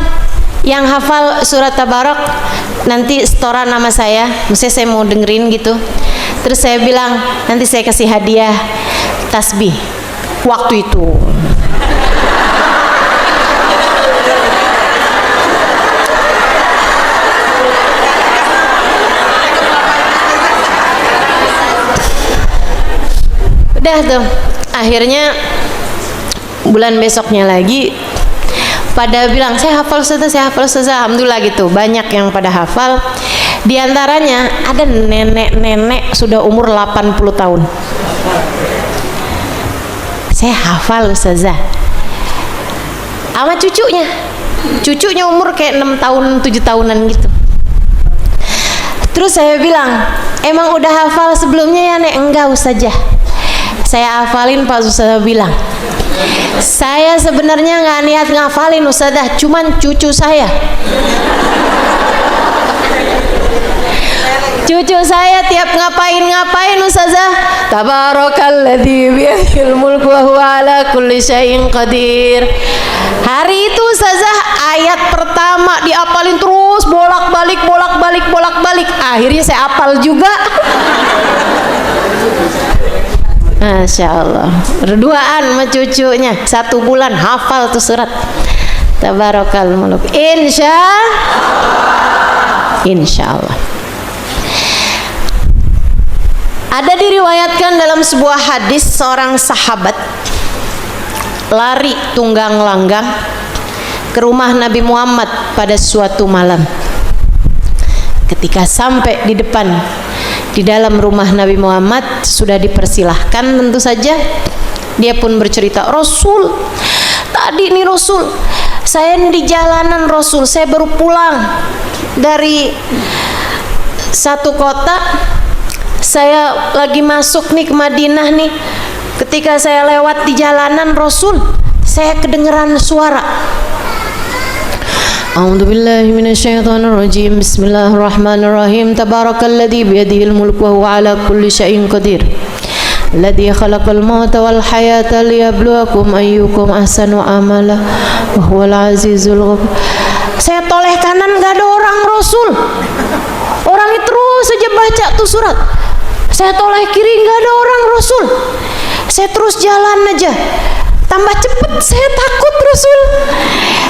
yang hafal surat Tabarok nanti setoran nama saya, maksudnya saya mau dengerin gitu. Terus saya bilang nanti saya kasih hadiah tasbih waktu itu. Udah tuh, akhirnya bulan besoknya lagi pada bilang, saya hafal Ustazah, saya hafal Ustazah. Alhamdulillah gitu, banyak yang pada hafal. Di antaranya ada nenek-nenek sudah umur 80 tahun. Saya hafal Ustazah. Sama cucunya umur kayak 6 tahun 7 tahunan gitu. Terus saya bilang, emang udah hafal sebelumnya ya Nek? Enggak Ustazah, saya hafalin. Pak Ustazah bilang, saya sebenarnya nggak niat ngafalin Ustazah, cuman cucu saya tiap ngapain Ustazah, tabarakalladzi biyadihil mulku wa huwa ala kulli syai'in qadir. Hari itu Ustazah ayat pertama diapalin terus, bolak-balik. Akhirnya saya apal juga. Masya Allah, berduaan sama cucunya, 1 bulan hafal tuh surat Tabarakal Muluk. Insya Allah. Ada diriwayatkan dalam sebuah hadis, seorang sahabat lari tunggang langgang ke rumah Nabi Muhammad pada suatu malam. Ketika sampai di depan, di dalam rumah Nabi Muhammad, sudah dipersilahkan tentu saja. Dia pun bercerita, Rasul, tadi nih Rasul, saya ini di jalanan Rasul, saya baru pulang dari satu kota, saya lagi masuk nih ke Madinah nih. Ketika saya lewat di jalanan Rasul, saya kedengeran suara. A'udzubillahi minasyaitonirrajim. Bismillahirrahmanirrahim. Tabarakalladzi biyadihil mulku wa huwa ala kulli syai'in qadir. Alladzi khalaqal mauta wal hayata liyabluwakum ayyukum ahsanu amala wa huwal azizul ghafur. Saya toleh kanan gak ada orang Rasul. Orangnya terus saja baca tuh surat. Saya toleh kiri gak ada orang Rasul. Saya terus jalan aja. Tambah cepet, saya takut Rasul.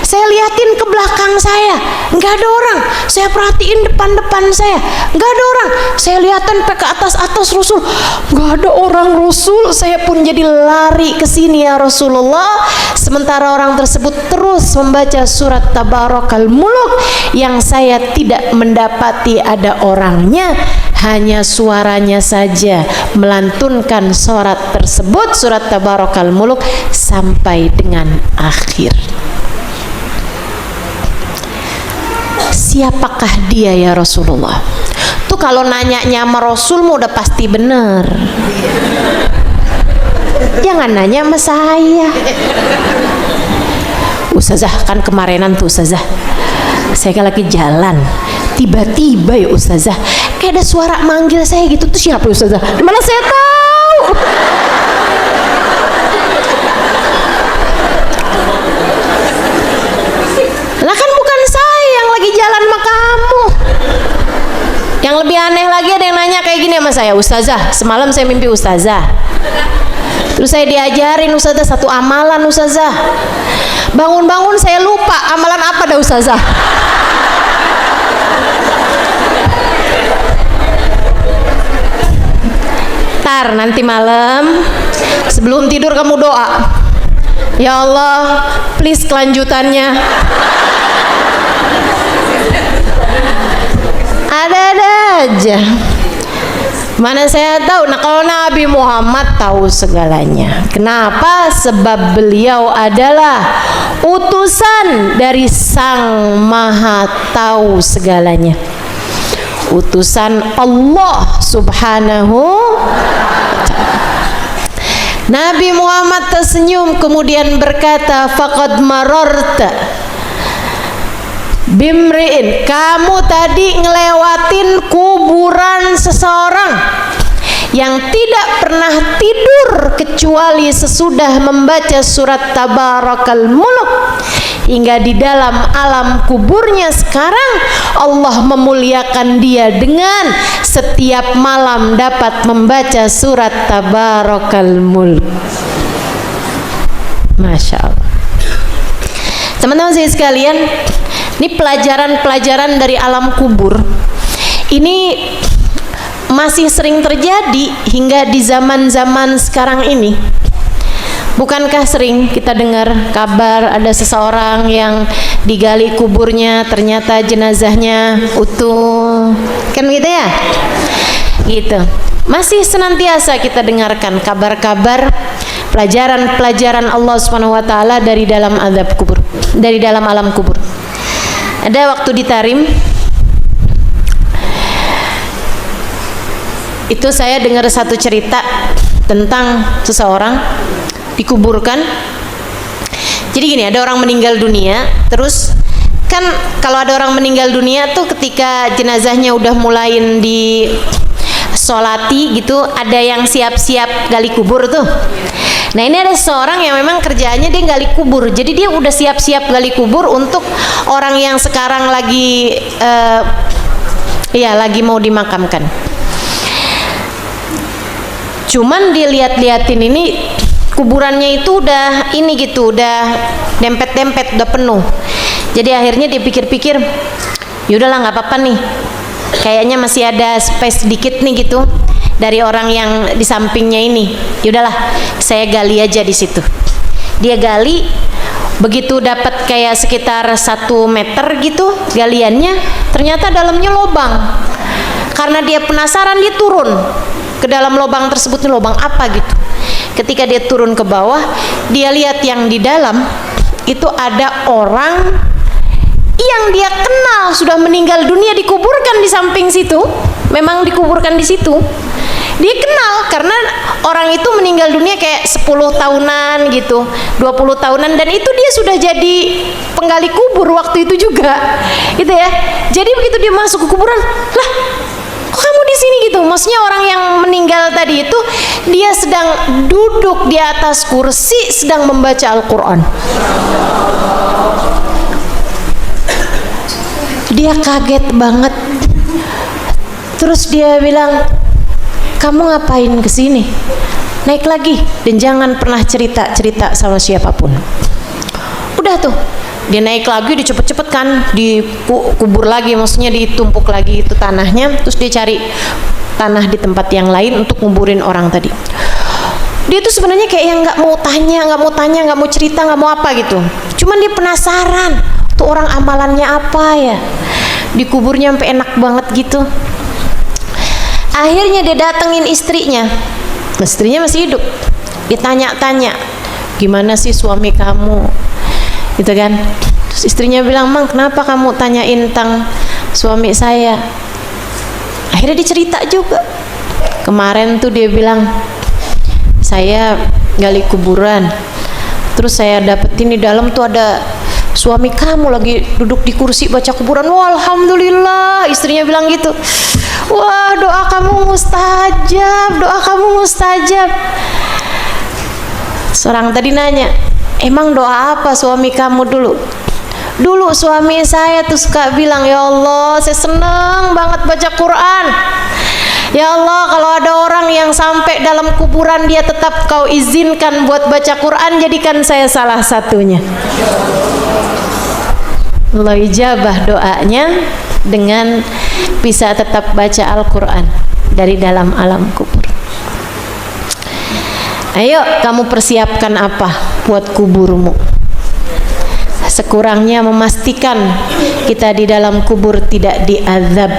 Saya liatin ke belakang saya, nggak ada orang. Saya perhatiin depan saya, nggak ada orang. Saya liatin ke atas Rasul, nggak ada orang Rasul. Saya pun jadi lari ke sini ya Rasulullah. Sementara orang tersebut terus membaca surat Tabarakal Muluk yang saya tidak mendapati ada orangnya, hanya suaranya saja melantunkan surat tersebut, surat Tabarakal Muluk sampai dengan akhir. Siapakah dia ya Rasulullah? Tuh kalau nanyanya sama Rasulmu udah pasti bener. Jangan nanya sama saya. Ustazah, kan kemarinan tuh Ustazah, saya kan lagi jalan, tiba-tiba ya Ustazah, kayak ada suara manggil saya gitu. Tuh siapa Ustazah? Mana saya tahu. Lah kan bukan saya yang lagi jalan sama kamu. Yang lebih aneh lagi, ada yang nanya kayak gini sama saya, Ustazah, semalam saya mimpi Ustazah, terus saya diajarin Ustazah satu amalan Ustazah. Bangun-bangun saya lupa amalan apa dah Ustazah. Ntar nanti malam sebelum tidur kamu doa, ya Allah please kelanjutannya. Ada-ada aja. Mana saya tahu. Nah kalau Nabi Muhammad tahu segalanya. Kenapa? Sebab beliau adalah utusan dari Sang Maha Tahu segalanya, utusan Allah Subhanahu. Nabi Muhammad tersenyum kemudian berkata, faqad mararta bimri'in, kamu tadi ngelewatin kuburan seseorang yang tidak pernah tidur kecuali sesudah membaca surat Tabarakal Muluk. Hingga di dalam alam kuburnya sekarang Allah memuliakan dia dengan setiap malam dapat membaca surat Tabarakal Muluk. Masya Allah. Teman-teman saya sekalian, ini pelajaran-pelajaran dari alam kubur. Ini masih sering terjadi hingga di zaman-zaman sekarang ini. Bukankah sering kita dengar kabar ada seseorang yang digali kuburnya ternyata jenazahnya utuh, kan gitu ya? Gitu. Masih senantiasa kita dengarkan kabar-kabar pelajaran-pelajaran Allah Subhanahu wa taala dari dalam azab kubur, dari dalam alam kubur. Ada waktu di Tarim, itu saya dengar satu cerita tentang seseorang dikuburkan. Jadi gini, ada orang meninggal dunia, terus kan kalau ada orang meninggal dunia tuh ketika jenazahnya udah mulai di solati gitu, ada yang siap-siap gali kubur tuh. Nah ini ada seorang yang memang kerjaannya dia gali kubur, jadi dia udah siap-siap gali kubur untuk orang yang sekarang lagi lagi mau dimakamkan. Cuman dilihat-liatin ini kuburannya itu udah ini gitu, udah dempet-dempet, udah penuh. Jadi akhirnya dia pikir-pikir, yaudahlah nggak apa-apa nih, kayaknya masih ada space sedikit nih gitu dari orang yang di sampingnya ini. Yaudahlah, saya gali aja di situ. Dia gali, begitu dapat kayak sekitar 1 meter gitu galiannya, ternyata dalamnya lubang. Karena dia penasaran, dia turun ke dalam lubang tersebut. Lubang apa gitu? Ketika dia turun ke bawah, dia lihat yang di dalam itu ada orang yang dia kenal, sudah meninggal dunia, dikuburkan di samping situ. Memang dikuburkan di situ. Dia kenal karena orang itu meninggal dunia kayak 10 tahunan gitu, 20 tahunan, dan itu dia sudah jadi penggali kubur waktu itu juga gitu ya. Jadi begitu dia masuk ke kuburan, lah kok kamu di sini gitu? Maksudnya orang yang meninggal tadi itu dia sedang duduk di atas kursi sedang membaca Al-Quran. Dia kaget banget. Terus dia bilang, kamu ngapain kesini? Naik lagi dan jangan pernah cerita sama siapapun. Udah tuh, dia naik lagi, dicepet-cepet kan, dikubur lagi, maksudnya ditumpuk lagi itu tanahnya. Terus dia cari tanah di tempat yang lain untuk nguburin orang tadi. Dia tuh sebenarnya kayak yang nggak mau tanya, nggak mau cerita, nggak mau apa gitu. Cuman dia penasaran, tuh orang amalannya apa ya? Dikuburnya sampai enak banget gitu. Akhirnya dia datengin istrinya. Istrinya masih hidup. Ditanya-tanya, gimana sih suami kamu? Gitu kan. Terus istrinya bilang, Mang, kenapa kamu tanyain tentang suami saya? Akhirnya dia cerita juga. Kemarin tuh dia bilang, saya gali kuburan, terus saya dapetin di dalam tuh ada suami kamu lagi duduk di kursi baca kuburan. Wah, alhamdulillah, istrinya bilang gitu. Wah, doa kamu mustajab, doa kamu mustajab. Seorang tadi nanya, emang doa apa suami kamu dulu? Dulu suami saya tuh suka bilang, ya Allah, saya seneng banget baca Quran. Ya Allah, kalau ada orang yang sampai dalam kuburan dia tetap kau izinkan buat baca Quran, jadikan saya salah satunya. Allah ijabah doanya dengan bisa tetap baca Al-Quran dari dalam alam kubur. Ayo kamu persiapkan apa buat kuburmu? Sekurangnya memastikan kita di dalam kubur tidak diazab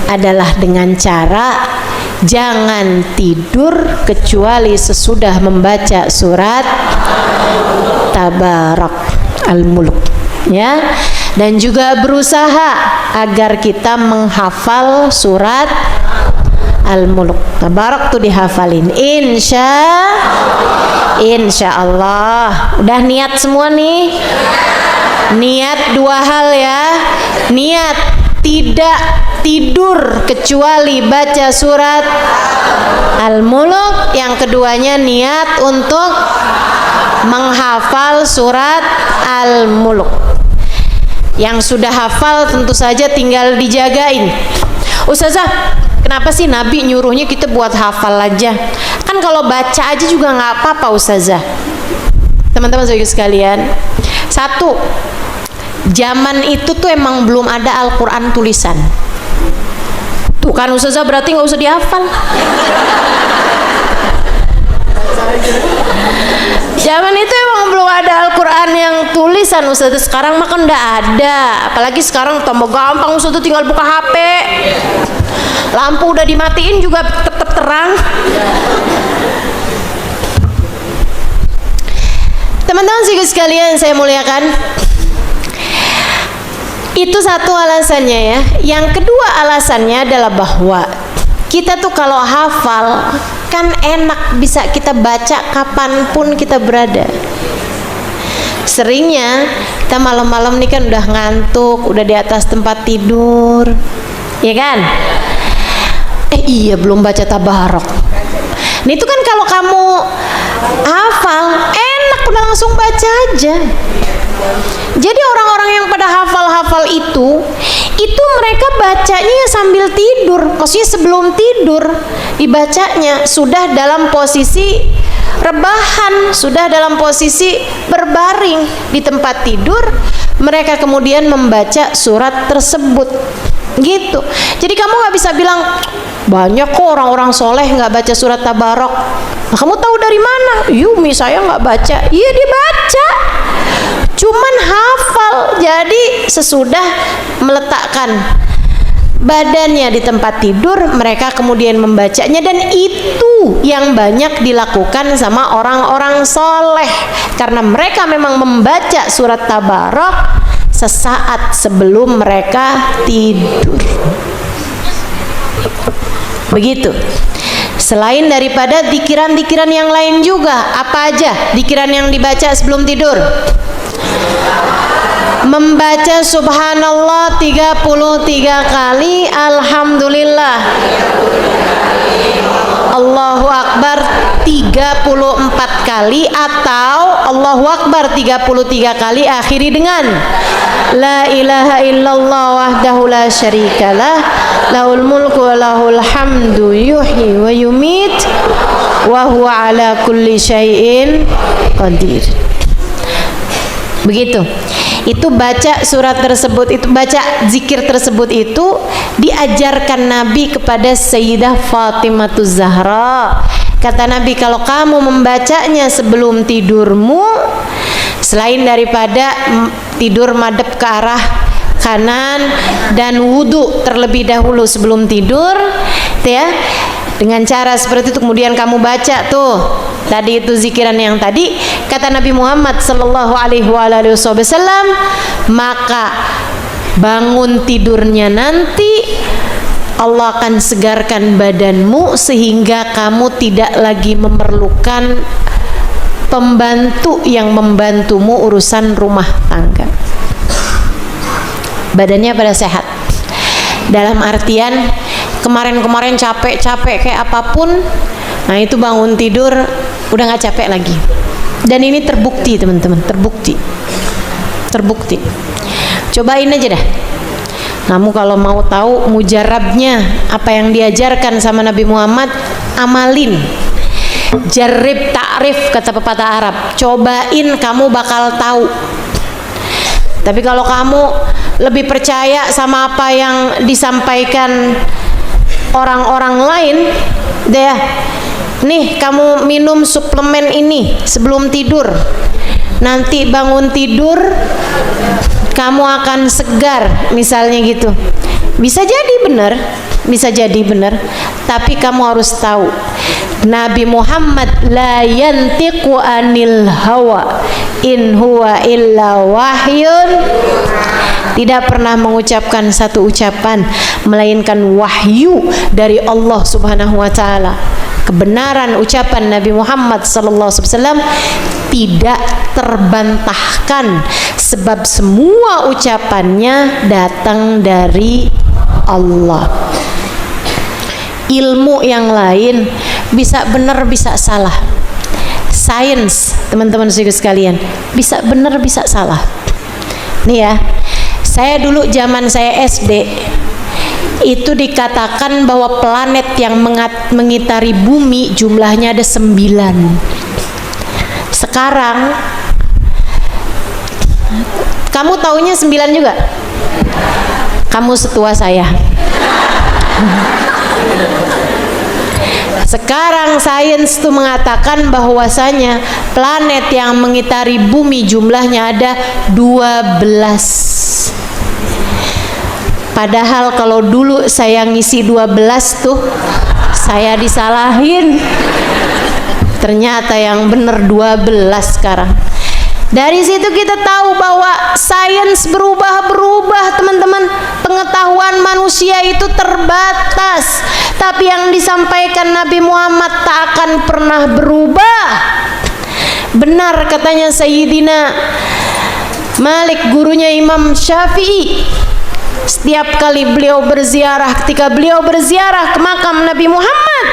adalah dengan cara jangan tidur kecuali sesudah membaca surat Tabarak Al-Mulk, ya, dan juga berusaha agar kita menghafal surat Al-Mulk. Tabarak tuh dihafalin. Insya Allah. Udah niat semua nih? Niat 2 hal ya. Niat tidak tidur kecuali baca surat Al-Mulk. Yang keduanya niat untuk menghafal surat Al-Mulk. Yang sudah hafal tentu saja tinggal dijagain. Ustazah, kenapa sih Nabi nyuruhnya kita buat hafal aja? Kan kalau baca aja juga nggak apa-apa Ustazah. Teman-teman sekalian, satu, zaman itu tuh emang belum ada Al-Quran tulisan. Tuh kan Ustazah, berarti nggak usah dihafal. Zaman itu emang belum ada Al-Quran yang tulisan Ustaz. Sekarang mah kan udah ada. Apalagi sekarang tambah gampang Ustaz, tinggal buka HP. Lampu udah dimatiin juga tetap terang. Teman-teman sekalian saya muliakan, itu satu alasannya ya. Yang kedua alasannya adalah bahwa kita tuh kalau hafal kan enak, bisa kita baca kapanpun kita berada. Seringnya kita malam-malam nih kan udah ngantuk, udah di atas tempat tidur, ya kan? Iya belum baca tabarok. Nah itu kan kalau kamu hafal enak, udah langsung baca aja. Jadi orang-orang yang pada hafal-hafal itu mereka bacanya sambil tidur. Maksudnya sebelum tidur dibacanya, sudah dalam posisi rebahan, sudah dalam posisi berbaring di tempat tidur, mereka kemudian membaca surat tersebut. Gitu. Jadi kamu nggak bisa bilang banyak kok orang-orang soleh nggak baca surat tabarok. Nah, kamu tahu dari mana? Yumi saya nggak baca. Iya dia baca, cuman hafal. Jadi sesudah meletakkan badannya di tempat tidur, mereka kemudian membacanya, dan itu yang banyak dilakukan sama orang-orang soleh karena mereka memang membaca surat tabarok sesaat sebelum mereka tidur. Begitu. Selain daripada dikiran-dikiran yang lain juga, apa aja dikiran yang dibaca sebelum tidur? Membaca subhanallah 33 kali, alhamdulillah, Allahu Akbar 34 kali, atau Allahu Akbar 33 kali akhiri dengan La ilaha illallah wahdahu la syarikalah, lahul mulku wa lahul hamdu yuhyi wa yumit wa huwa ala kulli syai'in qadir. Begitu. Itu baca surat tersebut, itu baca zikir tersebut itu diajarkan Nabi kepada Sayyidah Fatimah Zahra. Kata Nabi, kalau kamu membacanya sebelum tidurmu, selain daripada tidur madep ke arah kanan dan wudu terlebih dahulu sebelum tidur, ya, dengan cara seperti itu kemudian kamu baca tuh tadi itu zikiran yang tadi, kata Nabi Muhammad sallallahu alaihi wasallam, maka bangun tidurnya nanti Allah akan segarkan badanmu sehingga kamu tidak lagi memerlukan pembantu yang membantumu urusan rumah tangga. Badannya pada sehat. Dalam artian kemarin-kemarin capek-capek kayak apapun, nah itu bangun tidur udah nggak capek lagi. Dan ini terbukti teman-teman, terbukti. Cobain aja dah. Kamu kalau mau tahu mujarabnya apa yang diajarkan sama Nabi Muhammad, amalin. Jarib ta'rif kata pepatah Arab. Cobain kamu bakal tahu. Tapi kalau kamu lebih percaya sama apa yang disampaikan orang-orang lain, deh, nih kamu minum suplemen ini sebelum tidur, nanti bangun tidur kamu akan segar, misalnya gitu. Bisa jadi benar, bisa jadi benar, tapi kamu harus tahu Nabi Muhammad la yantiqu anil hawa in huwa illa wahyun, tidak pernah mengucapkan satu ucapan melainkan wahyu dari Allah Subhanahu wa taala. Kebenaran ucapan Nabi Muhammad sallallahu alaihi wasallam tidak terbantahkan sebab semua ucapannya datang dari Allah. Ilmu yang lain bisa benar bisa salah. Sains, teman-teman sekalian, bisa benar bisa salah. Nih ya, saya dulu zaman saya SD itu dikatakan bahwa planet yang mengitari bumi jumlahnya ada 9. Sekarang kamu taunya 9 juga? Kamu setua saya. Sekarang sains tuh mengatakan bahwasanya planet yang mengitari bumi jumlahnya ada 12. Padahal kalau dulu saya ngisi 12 tuh saya disalahin. Ternyata yang bener 12 sekarang. Dari situ kita tahu bahwa sains berubah-berubah, teman-teman. Pengetahuan manusia itu terbatas, tapi yang disampaikan Nabi Muhammad tak akan pernah berubah. Benar katanya Sayyidina Malik, gurunya Imam Syafi'i. Setiap kali beliau berziarah, ketika beliau berziarah ke makam Nabi Muhammad,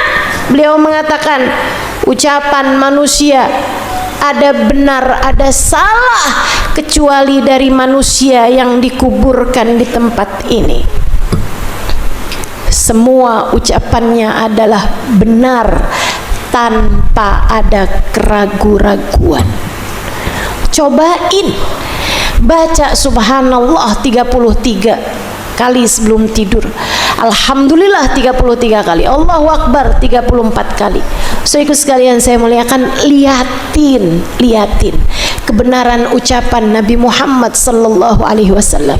beliau mengatakan, ucapan manusia ada benar, ada salah, kecuali dari manusia yang dikuburkan di tempat ini. Semua ucapannya adalah benar tanpa ada keraguan-raguan. Cobain baca subhanallah 33 kali sebelum tidur, alhamdulillah 33 kali, Allahu Akbar 34 kali. So ikut sekalian saya muliakan, liatin kebenaran ucapan Nabi Muhammad sallallahu alaihi wasallam.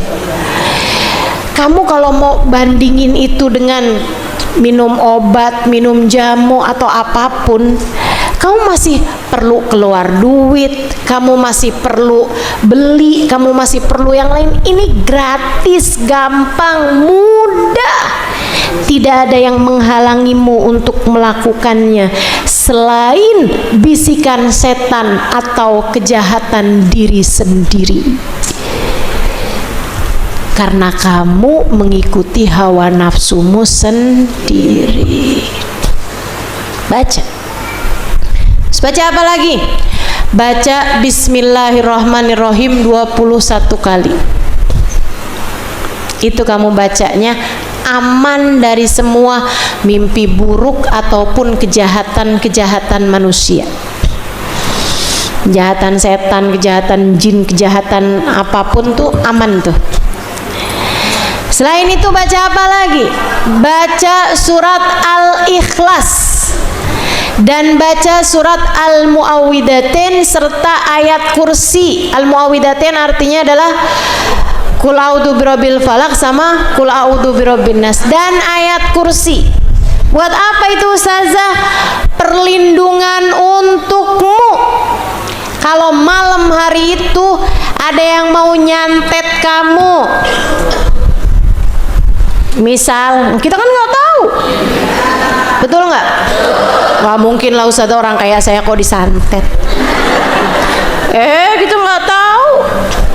Kamu kalau mau bandingin itu dengan minum obat, minum jamu atau apapun, kamu masih perlu keluar duit, kamu masih perlu beli, kamu masih perlu yang lain. Ini gratis, gampang, mudah. Tidak ada yang menghalangimu untuk melakukannya selain bisikan setan atau kejahatan diri sendiri. Karena kamu mengikuti hawa nafsumu sendiri. Baca. Baca apa lagi? Baca Bismillahirrahmanirrahim 21 kali. Itu kamu bacanya aman dari semua mimpi buruk ataupun kejahatan-kejahatan manusia. Kejahatan setan, kejahatan jin, kejahatan apapun tuh aman tuh. Selain itu baca apa lagi? Baca surat Al-Ikhlas dan baca surat Al-Mu'awwidatain serta ayat kursi. Al-Mu'awwidatain artinya adalah Qul a'udzu birabbil falaq sama Qul a'udzu birabbin nas, dan ayat kursi. Buat apa itu Ustazah? Perlindungan untukmu. Kalau malam hari itu ada yang mau nyantet kamu, misal kita kan nggak tahu, betul nggak? Nggak mungkin lah Ustazah, orang kayak saya kok disantet. Kita nggak tahu,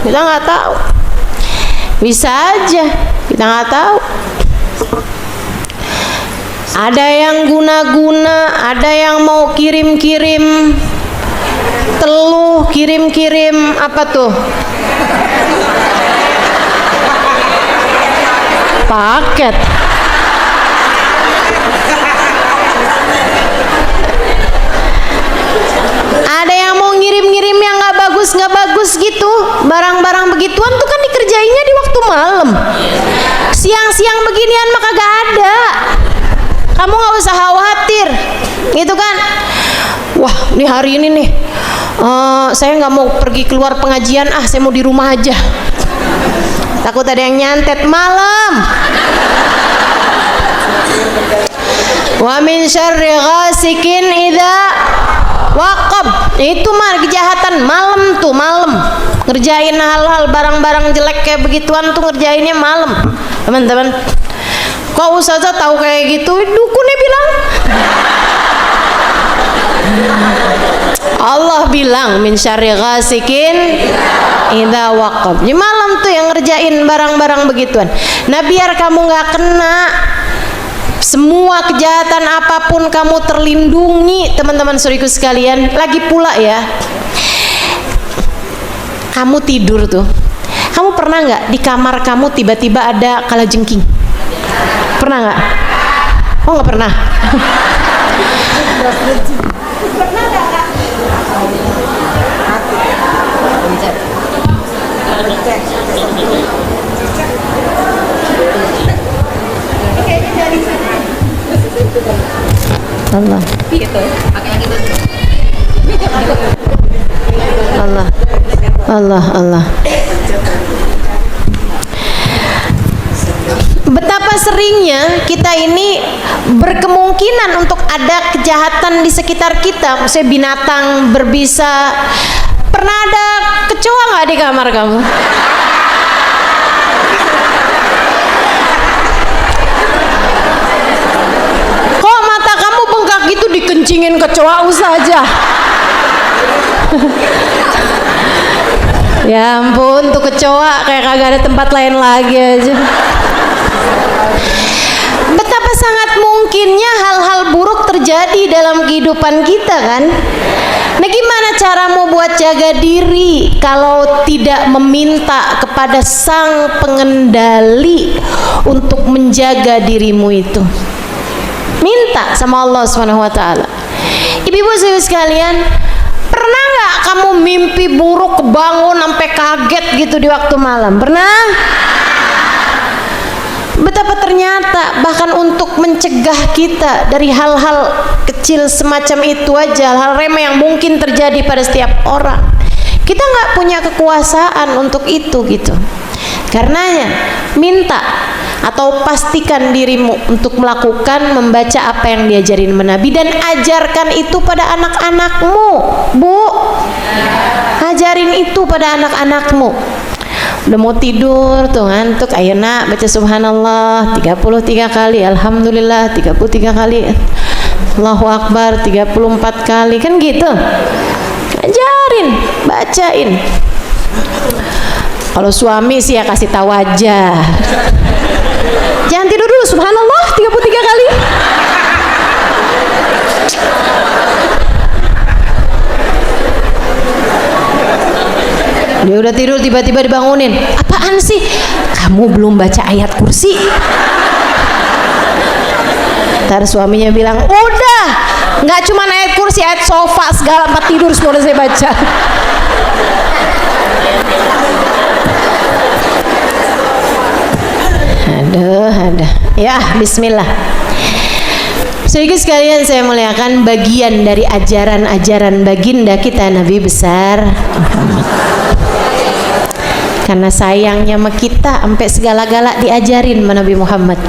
kita nggak tahu. Bisa aja, kita nggak tahu. Ada yang guna-guna, ada yang mau kirim-kirim teluh, kirim-kirim apa tuh? Paket. Ada yang mau ngirim-ngirim yang nggak bagus gitu. Barang-barang begituan tuh kan dikerjainnya di waktu malam. Siang-siang beginian mah kagak ada. Kamu nggak usah khawatir, gitu kan? Wah, ini hari ini nih, saya nggak mau pergi keluar pengajian, saya mau di rumah aja. Takut ada yang nyantet malam. Wa min syarri ghasikin idza waqab. Itu mah kejahatan malam tuh, malam. Ngerjain hal-hal barang-barang jelek kayak begituan tuh ngerjainnya malam. Teman-teman, kok Ustazah tahu kayak gitu? Dukunnya bilang. Allah bilang min syarri ghasikin idza waqab. Di malam tuh yang ngerjain barang-barang begituan. Nah, biar kamu nggak kena semua kejahatan apapun, kamu terlindungi, teman-teman saudariku sekalian. Lagi pula ya, kamu tidur tuh, kamu pernah nggak di kamar kamu tiba-tiba ada kalajengking? Pernah nggak? Oh, nggak pernah. Pernah nggak, Kak? Allah. Allah. Allah. Allah. Betapa seringnya kita ini berkemungkinan untuk ada kejahatan di sekitar kita, misalnya binatang berbisa. Pernah ada kecoa nggak di kamar kamu? Kok mata kamu bengkak gitu, dikencingin kecoa saja? Ya ampun, tuh kecoa kayak kagak ada tempat lain lagi aja. Betapa sangat mungkinnya hal-hal buruk terjadi dalam kehidupan kita kan. Nah, gimana caramu buat jaga diri kalau tidak meminta kepada Sang Pengendali untuk menjaga dirimu itu? Minta sama Allah SWT. Ibu-ibu sekalian, pernah nggak kamu mimpi buruk, kebangun sampai kaget gitu di waktu malam? Pernah? Betapa ternyata bahkan untuk mencegah kita dari hal-hal kecil semacam itu aja, hal remeh yang mungkin terjadi pada setiap orang, kita nggak punya kekuasaan untuk itu gitu. Karenanya minta atau pastikan dirimu untuk melakukan, membaca apa yang diajarin Nabi, dan ajarkan itu pada anak-anakmu. Bu, ajarin itu pada anak-anakmu. Udah mau tidur tuh ngantuk, ayo nak baca subhanallah 33 kali, alhamdulillah 33 kali, Allahu Akbar 34 kali, kan gitu. Ajarin, bacain. Kalau suami sih ya kasih tahu aja, jangan tidur dulu, subhanallah 33 kali. Dia udah tidur tiba-tiba dibangunin. Apaan sih? Kamu belum baca ayat kursi? Ntar suaminya bilang, udah, nggak cuma ayat kursi, ayat sofa segala tempat tidur semua udah saya baca. Aduh. Ya, bismillah. Sedikit sekalian saya muliakan, bagian dari ajaran-ajaran baginda kita Nabi besar Muhammad. Karena sayangnya sama kita sampai segala-gala diajarin sama Nabi Muhammad.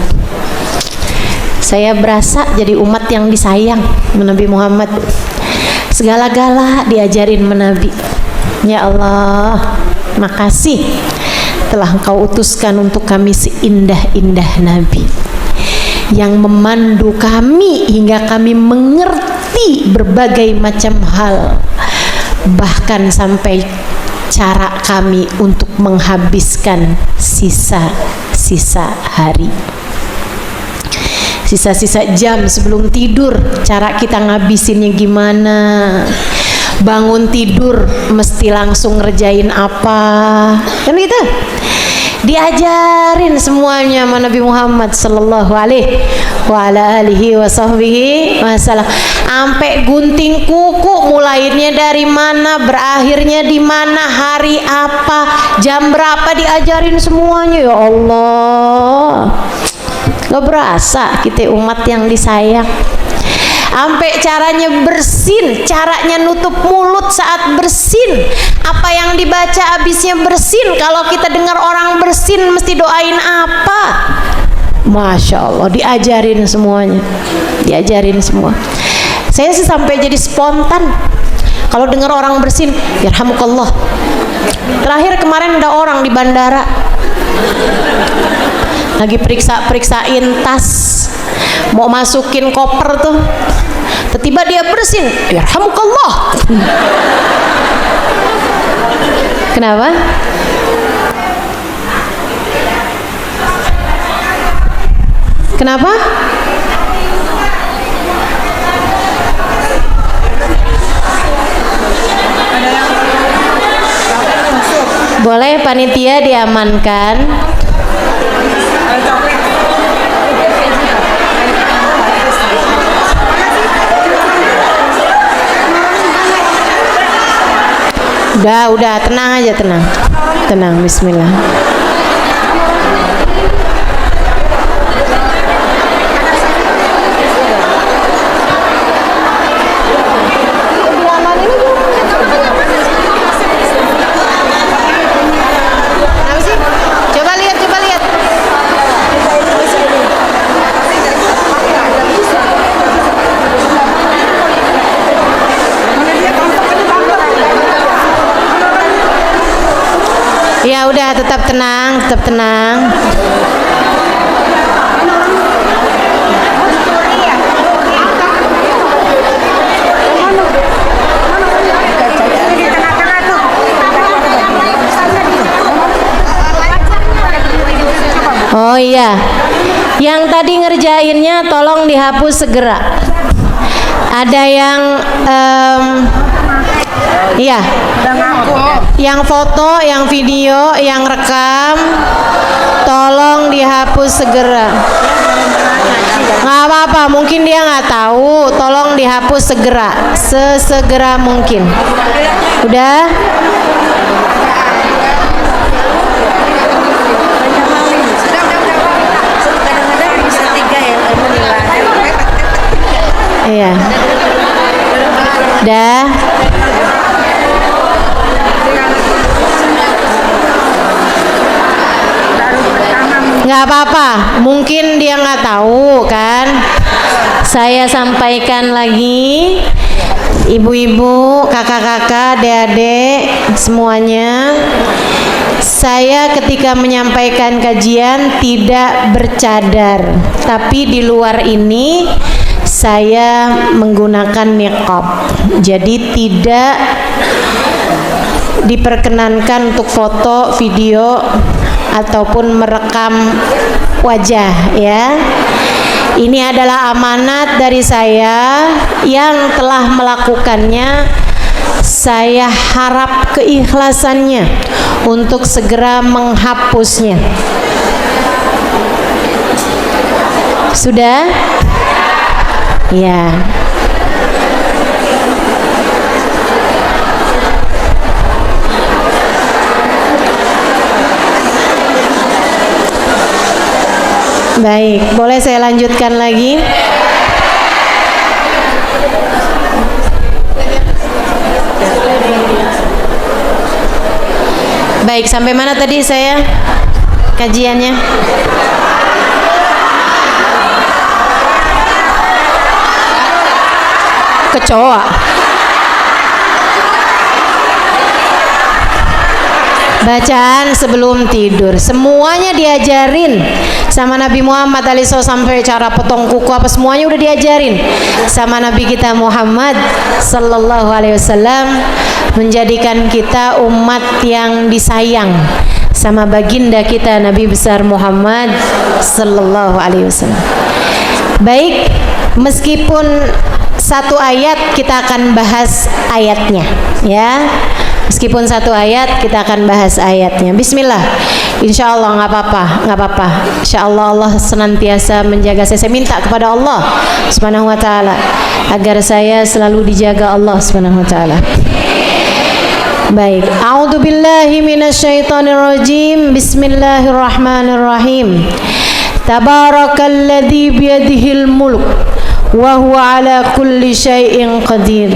Saya berasa jadi umat yang disayang sama Nabi Muhammad. Segala-gala diajarin sama Nabi. Ya Allah, makasih telah Engkau utuskan untuk kami seindah-indah Nabi yang memandu kami hingga kami mengerti berbagai macam hal, bahkan sampai cara kami untuk menghabiskan sisa-sisa hari, sisa-sisa jam sebelum tidur, cara kita ngabisinnya gimana. Bangun tidur mesti langsung ngerjain apa, kan gitu. Diajarin semuanya sama Nabi Muhammad sallallahu alaihi wa ala alihi wa sahbihi wasallam. Sampai gunting kuku, mulainya dari mana, berakhirnya di mana, hari apa, jam berapa, diajarin semuanya. Ya Allah, gak berasa kita umat yang disayang. Sampai caranya bersin, caranya nutup mulut saat bersin, apa yang dibaca habisnya bersin. Kalau kita dengar orang bersin mesti doain apa? Masya Allah, diajarin semuanya, diajarin semua. Saya sih sampai jadi spontan kalau dengar orang bersin, yarhamukallah. Terakhir kemarin ada orang di bandara lagi periksain tas, mau masukin koper tuh, tiba-tiba dia bersin, yarhamukallah. Kenapa? Kenapa? Boleh panitia diamankan. Udah, tenang aja, tenang, bismillah. Ya udah, tetap tenang, tetap tenang. Oh iya, yang tadi ngerjainnya tolong dihapus segera. Ada yang iya, yang foto, yang video, yang rekam, tolong dihapus segera. Nggak apa-apa, mungkin dia nggak tahu, tolong dihapus segera, sesegera mungkin. Udah? Iya. Dah. Nggak apa-apa, mungkin dia nggak tahu kan. Saya sampaikan lagi, ibu-ibu, kakak-kakak, adik-adik, semuanya. Saya ketika menyampaikan kajian tidak bercadar, tapi di luar ini saya menggunakan niqab. Jadi tidak diperkenankan untuk foto, video ataupun merekam wajah ya. Ini adalah amanat dari saya yang telah melakukannya. Saya harap keikhlasannya untuk segera menghapusnya. Sudah? Ya. Baik, boleh saya lanjutkan lagi? Baik, sampai mana tadi saya kajiannya? Kecoa. Bacaan sebelum tidur semuanya diajarin sama Nabi Muhammad SAW, sampai cara potong kuku apa semuanya udah diajarin sama Nabi kita Muhammad Sallallahu Alaihi Wasallam, menjadikan kita umat yang disayang sama baginda kita Nabi besar Muhammad Sallallahu Alaihi Wasallam. Baik, meskipun satu ayat kita akan bahas ayatnya ya. Meskipun satu ayat kita akan bahas ayatnya. Bismillah. Insya Allah nggak apa-apa, nggak apa-apa. Insya Allah Allah senantiasa menjaga saya. Saya minta kepada Allah Subhanahu Wa Taala agar saya selalu dijaga Allah Subhanahu Wa Taala. Baik. A'udzubillahi minasyaitonirrajim. Bismillahirrahmanirrahim. Tabarakalladzi biyadihil mulk wa huwa ala kulli syai'in qadir.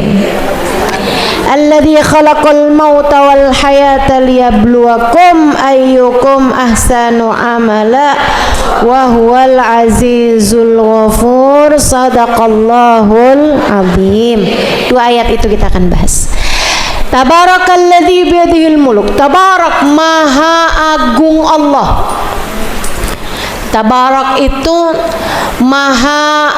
Alladzi khalaqal mauta wal hayata liyabluwakum ayyukum ahsanu amala wa huwal azizul ghafur. Sadaqallahul azim. Dua ayat itu kita akan bahas. Tabarakalladzi biyadihil mulk. Tabarak, maha agung Allah. Tabarak itu maha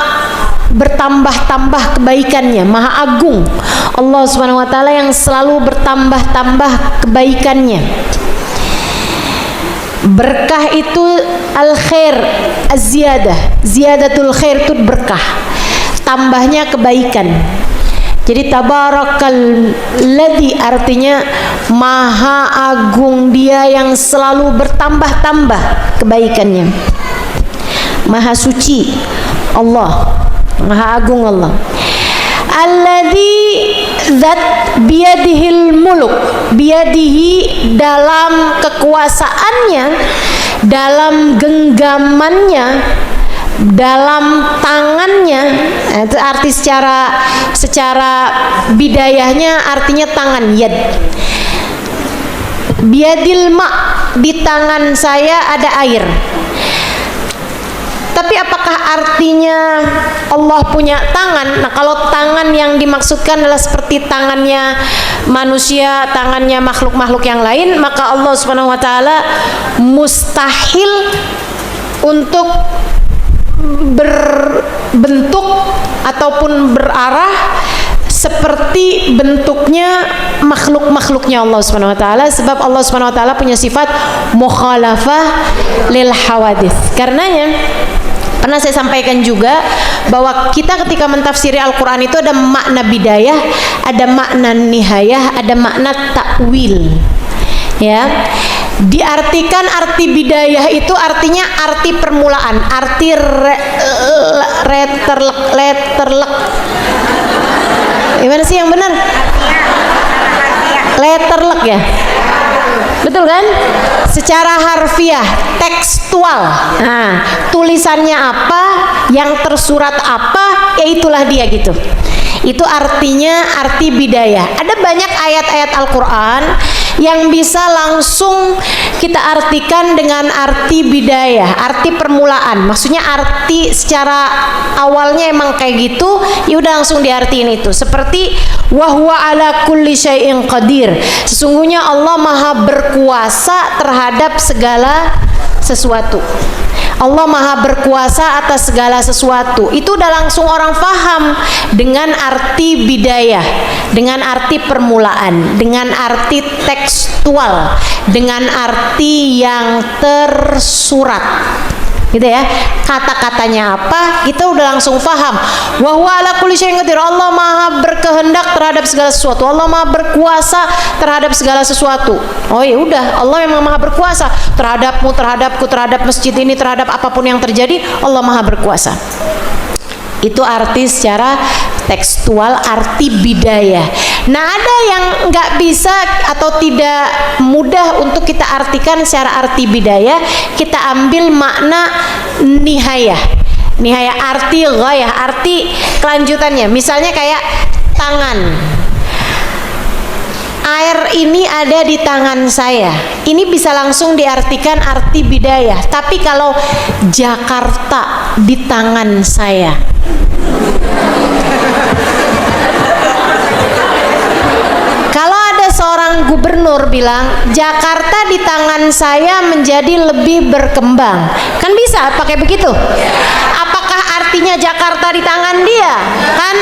bertambah-tambah kebaikannya, maha agung Allah Subhanahu Wa Taala yang selalu bertambah-tambah kebaikannya. Berkah itu al-khair, az-ziyadah, ziyadatul khair itu berkah, tambahnya kebaikan. Jadi tabarakalladzi artinya maha agung dia yang selalu bertambah-tambah kebaikannya. Maha suci Allah, maha agung Allah. Alladzi zat biyadihil muluk, biyadihi dalam kekuasaannya, dalam genggamannya, dalam tangannya. Itu arti secara bidayahnya artinya tangan, yad. Biyadil ma, di tangan saya ada air. Tapi apakah artinya Allah punya tangan? Nah, kalau tangan yang dimaksudkan adalah seperti tangannya manusia, tangannya makhluk-makhluk yang lain, maka Allah Subhanahu wa taala mustahil untuk berbentuk ataupun berarah seperti bentuknya makhluk-makhluknya Allah Subhanahu wa taala, sebab Allah Subhanahu wa taala punya sifat mukhalafah lil hawadits. Karenanya pernah saya sampaikan juga bahwa kita ketika mentafsiri Al-Quran itu ada makna bidayah, ada makna nihayah, ada makna takwil. Ya, diartikan arti bidayah itu artinya arti permulaan, arti letterlek. Gimana sih yang benar? Letterlek ya? Betul kan? Secara harfiah, tekstual. Nah, tulisannya apa, yang tersurat apa, ya itulah dia gitu. Itu artinya arti bidayah. Ada banyak ayat-ayat Al-Quran yang bisa langsung kita artikan dengan arti bidayah, arti permulaan. Maksudnya arti secara awalnya emang kayak gitu, ya udah langsung diartiin itu. Seperti wa huwa ala kulli syai'in qadir. Sesungguhnya Allah Maha berkuasa terhadap segala sesuatu. Allah Maha berkuasa atas segala sesuatu. Itu udah langsung orang faham dengan arti bidayah, dengan arti permulaan, dengan arti tekstual, dengan arti yang tersurat. Gitu ya, kata-katanya apa kita udah langsung paham. Wa huwa ala kulli syai'in qadir. Allah Maha berkehendak terhadap segala sesuatu. Allah Maha berkuasa terhadap segala sesuatu. Oh ya udah, Allah memang Maha berkuasa terhadapmu, terhadapku, terhadap masjid ini, terhadap apapun yang terjadi, Allah Maha berkuasa. Itu arti secara tekstual, arti bidayah. Nah, ada yang nggak bisa atau tidak mudah untuk kita artikan secara arti bidayah. Kita ambil makna nihayah. Nihayah arti ghayah, arti kelanjutannya. Misalnya kayak tangan. Air ini ada di tangan saya. Ini bisa langsung diartikan arti bidayah. Tapi kalau Jakarta di tangan saya, kalau ada seorang gubernur bilang Jakarta di tangan saya menjadi lebih berkembang, kan bisa pakai begitu? Apakah artinya Jakarta di tangan dia? Kan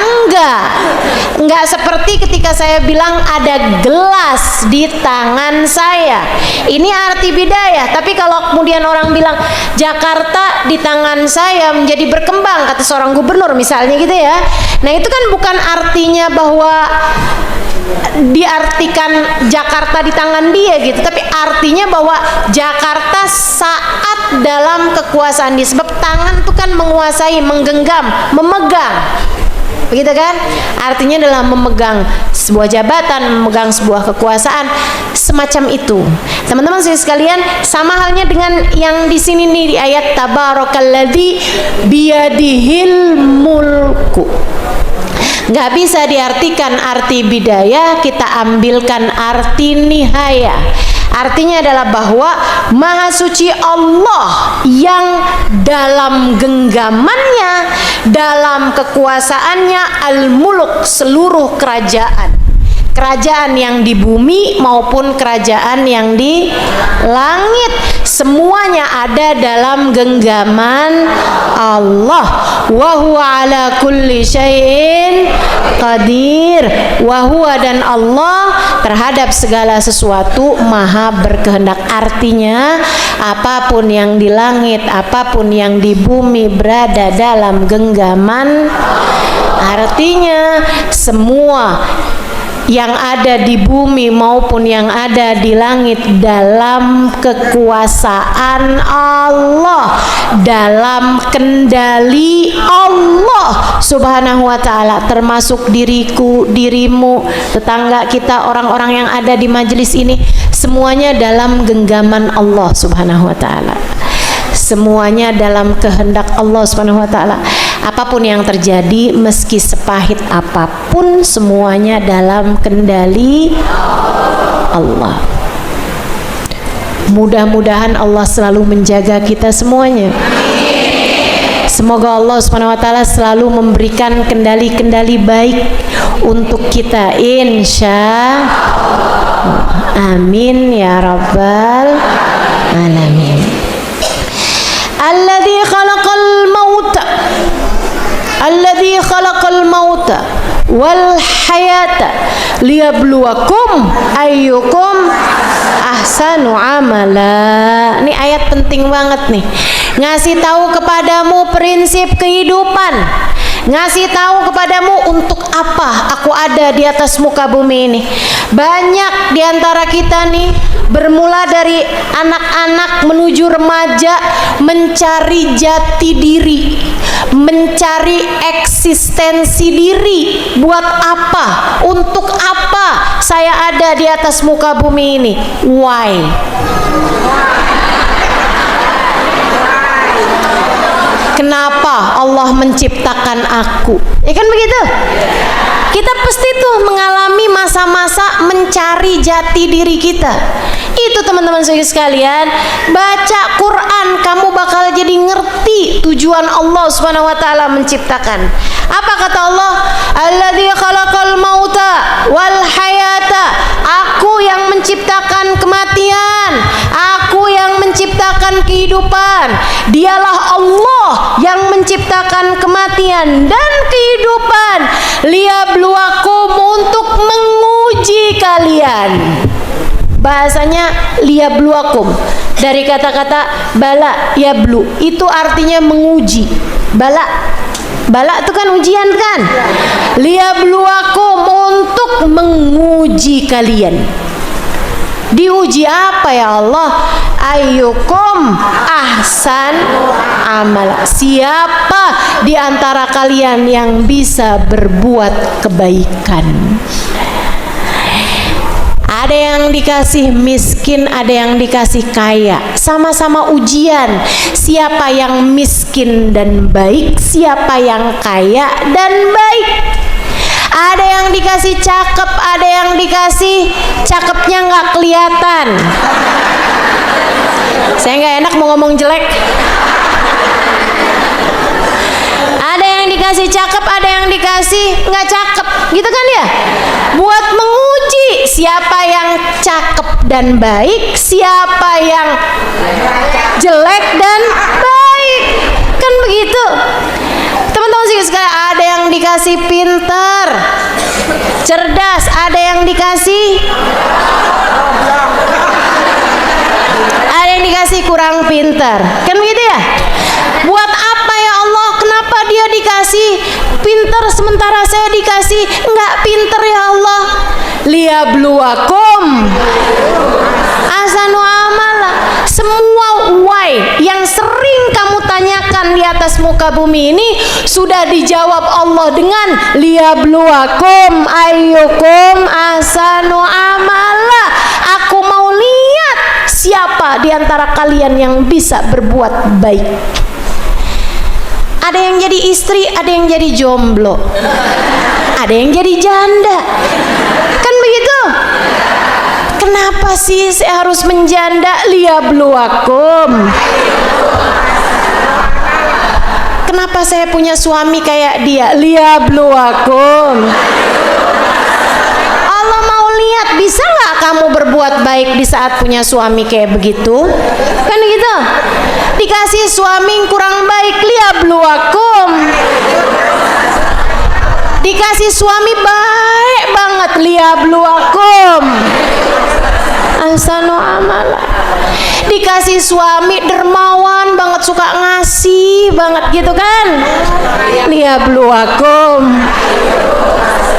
enggak seperti ketika saya bilang ada gelas di tangan saya. Ini arti bidayah. Tapi kalau kemudian orang bilang Jakarta di tangan saya menjadi berkembang, kata seorang gubernur misalnya gitu ya, nah itu kan bukan artinya bahwa diartikan Jakarta di tangan dia gitu, tapi artinya bahwa Jakarta saat dalam kekuasaan dia. Sebab tangan itu kan menguasai, menggenggam, memegang, begitu kan? Artinya adalah memegang sebuah jabatan, memegang sebuah kekuasaan, semacam itu. Teman-teman sekalian, sama halnya dengan yang di sini nih di ayat tabarakalladzi biyadihil mulku. Nggak bisa diartikan arti bidayah, kita ambilkan arti nihayah. Artinya adalah bahwa Maha Suci Allah yang dalam genggamannya, dalam kekuasaannya, al-muluk, seluruh kerajaan. Kerajaan yang di bumi maupun kerajaan yang di langit, semuanya ada dalam genggaman Allah. Wa huwa ala kulli syai'in qadir. Wa huwa, dan Allah terhadap segala sesuatu maha berkehendak. Artinya apapun yang di langit, apapun yang di bumi berada dalam genggaman. Artinya semua yang ada di bumi maupun yang ada di langit dalam kekuasaan Allah, dalam kendali Allah Subhanahu wa ta'ala, termasuk diriku, dirimu, tetangga kita, orang-orang yang ada di majelis ini, semuanya dalam genggaman Allah Subhanahu wa ta'ala. Semuanya dalam kehendak Allah Subhanahu wa ta'ala. Apapun yang terjadi, meski sepahit apapun, semuanya dalam kendali Allah. Mudah-mudahan Allah selalu menjaga kita semuanya. Semoga Allah Subhanahu wa taala selalu memberikan kendali-kendali baik untuk kita, insya Allah. Amin ya rabbal alamin. Alladzi khalaqal mauta wal hayata liyabluwakum ayyukum ahsanu amala. Ini ayat penting banget nih. Ngasih tahu kepadamu prinsip kehidupan. Ngasih tahu kepadamu untuk apa aku ada di atas muka bumi ini. Banyak di antara kita nih bermula dari anak-anak menuju remaja mencari jati diri, mencari eksistensi diri. Buat apa? Untuk apa saya ada di atas muka bumi ini? Why? Kenapa Allah menciptakan aku? Ya kan begitu? Kita pasti tuh mengalami masa-masa mencari jati diri kita. Itu teman-teman sekalian, baca Quran kamu bakal jadi ngerti tujuan Allah Subhanahu wa taala menciptakan. Apa kata Allah? Alladzi khalaqal mauta wal hayata. Aku yang menciptakan kematian, aku yang menciptakan kehidupan. Dialah Allah yang menciptakan kematian dan kehidupan. Liyabluwakum, untuk menguji kalian. Bahasanya liyabluwakum dari kata-kata bala yablu, itu artinya menguji. Bala itu kan ujian kan? Liyabluwakum, untuk menguji kalian. Diuji apa ya Allah? Ayyukum ahsan amala. Siapa di antara kalian yang bisa berbuat kebaikan? Ada yang dikasih miskin, ada yang dikasih kaya. Sama-sama ujian. Siapa yang miskin dan baik, siapa yang kaya dan baik. Ada yang dikasih cakep, ada yang dikasih cakepnya nggak kelihatan. Saya nggak enak mau ngomong jelek. Ada yang dikasih cakep, ada yang dikasih nggak cakep, gitu kan ya? Buat menguji siapa yang cakep dan baik, siapa yang jelek dan baik, kan begitu? Teman-teman sekalian, ada yang dikasih pintar, cerdas, ada yang dikasih kurang pintar, kan begitu ya? Buat apa ya Allah? Kenapa dia dikasih pintar sementara saya dikasih nggak pintar ya Allah? Liyabluwakum ahsanu amala. Semua why yang sering kamu tanyakan di atas muka bumi ini sudah dijawab Allah dengan liyabluwakum ayyukum ahsanu amala. Aku mau lihat siapa di antara kalian yang bisa berbuat baik. Ada yang jadi istri, ada yang jadi jomblo, ada yang jadi janda, kan begitu? Kenapa sih saya harus menjanda? Liyabluwakum. Kenapa saya punya suami kayak dia? Liyabluwakum. Allah mau lihat, bisa nggak kamu berbuat baik di saat punya suami kayak begitu? Kan gitu? Dikasih suami kurang baik, liyabluwakum. Dikasih suami baik banget, liyabluwakum ahsanu amala. Dikasih suami dermawan banget, suka ngasih banget gitu kan, liyabluwakum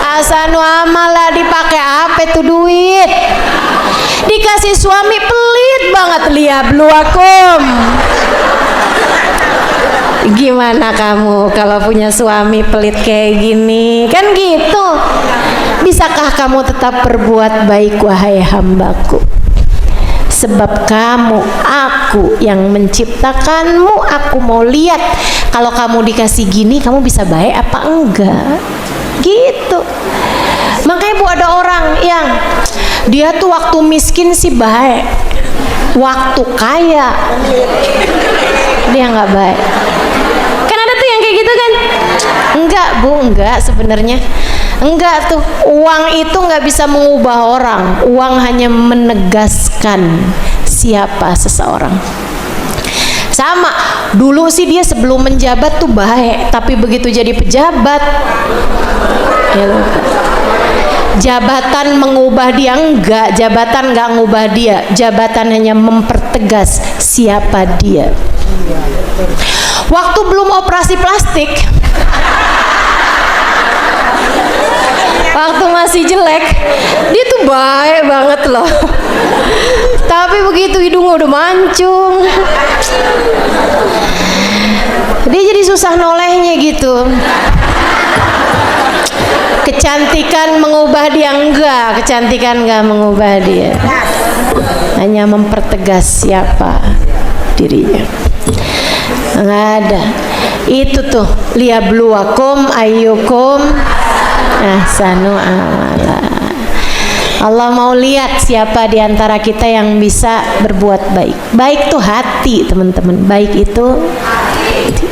ahsanu amala. Dipakai apa tuh duit? Dikasih suami pelit banget, liyabluwakum. Gimana kamu kalau punya suami pelit kayak gini? Kan gitu. Bisakah kamu tetap berbuat baik, wahai hambaku? Sebab kamu, aku yang menciptakanmu. Aku mau lihat kalau kamu dikasih gini, kamu bisa baik apa enggak? Gitu. Makanya Bu, ada orang yang dia tuh waktu miskin sih baik, waktu kaya dia nggak baik. Kan Enggak Bu, enggak sebenarnya. Enggak tuh, uang itu enggak bisa mengubah orang. Uang hanya menegaskan siapa seseorang. Sama, dulu sih dia sebelum menjabat tuh baik, tapi begitu jadi pejabat, ya lupa. Jabatan mengubah dia? Enggak, jabatan enggak mengubah dia. Jabatan hanya mempertegas siapa dia. Waktu belum operasi plastik, waktu masih jelek, dia tuh baik banget loh. Tapi begitu hidungnya udah mancung, dia jadi susah nolehnya gitu. Kecantikan mengubah dia? Enggak, kecantikan enggak mengubah dia, hanya mempertegas siapa dirinya. Enggak ada. Itu tuh liyabluwakum ayyukum ahsanu amala. Allah mau lihat siapa di antara kita yang bisa berbuat baik. Baik tuh hati, teman-teman. Baik itu hati.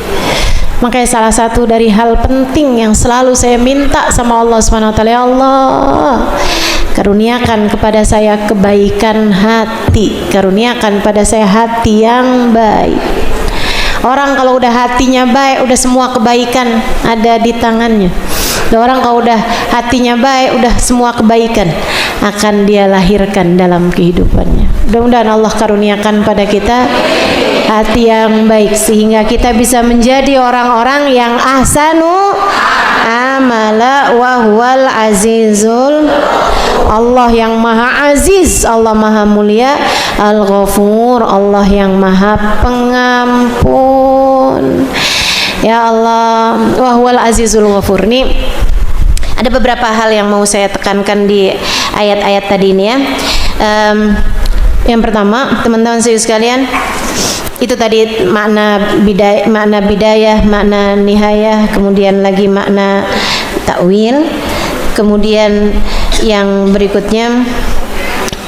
Makanya salah satu dari hal penting yang selalu saya minta sama Allah SWT, ya Allah, karuniakan kepada saya kebaikan hati, karuniakan pada saya hati yang baik. Orang kalau udah hatinya baik, udah semua kebaikan ada di tangannya. Orang kalau udah hatinya baik, udah semua kebaikan akan dia lahirkan dalam kehidupannya. Mudah-mudahan Allah karuniakan pada kita hati yang baik, sehingga kita bisa menjadi orang-orang yang ahsanu amala wa huwal azizul. Allah yang maha aziz, Allah maha mulia, al-ghafur, Allah yang maha pengampun. Ya Allah, wa huwal azizul ghafur. Nih ada beberapa hal yang mau saya tekankan di ayat-ayat tadi ini ya. Yang pertama, teman-teman sekalian, itu tadi makna bidayah, makna nihayah, kemudian lagi makna takwil. Kemudian yang berikutnya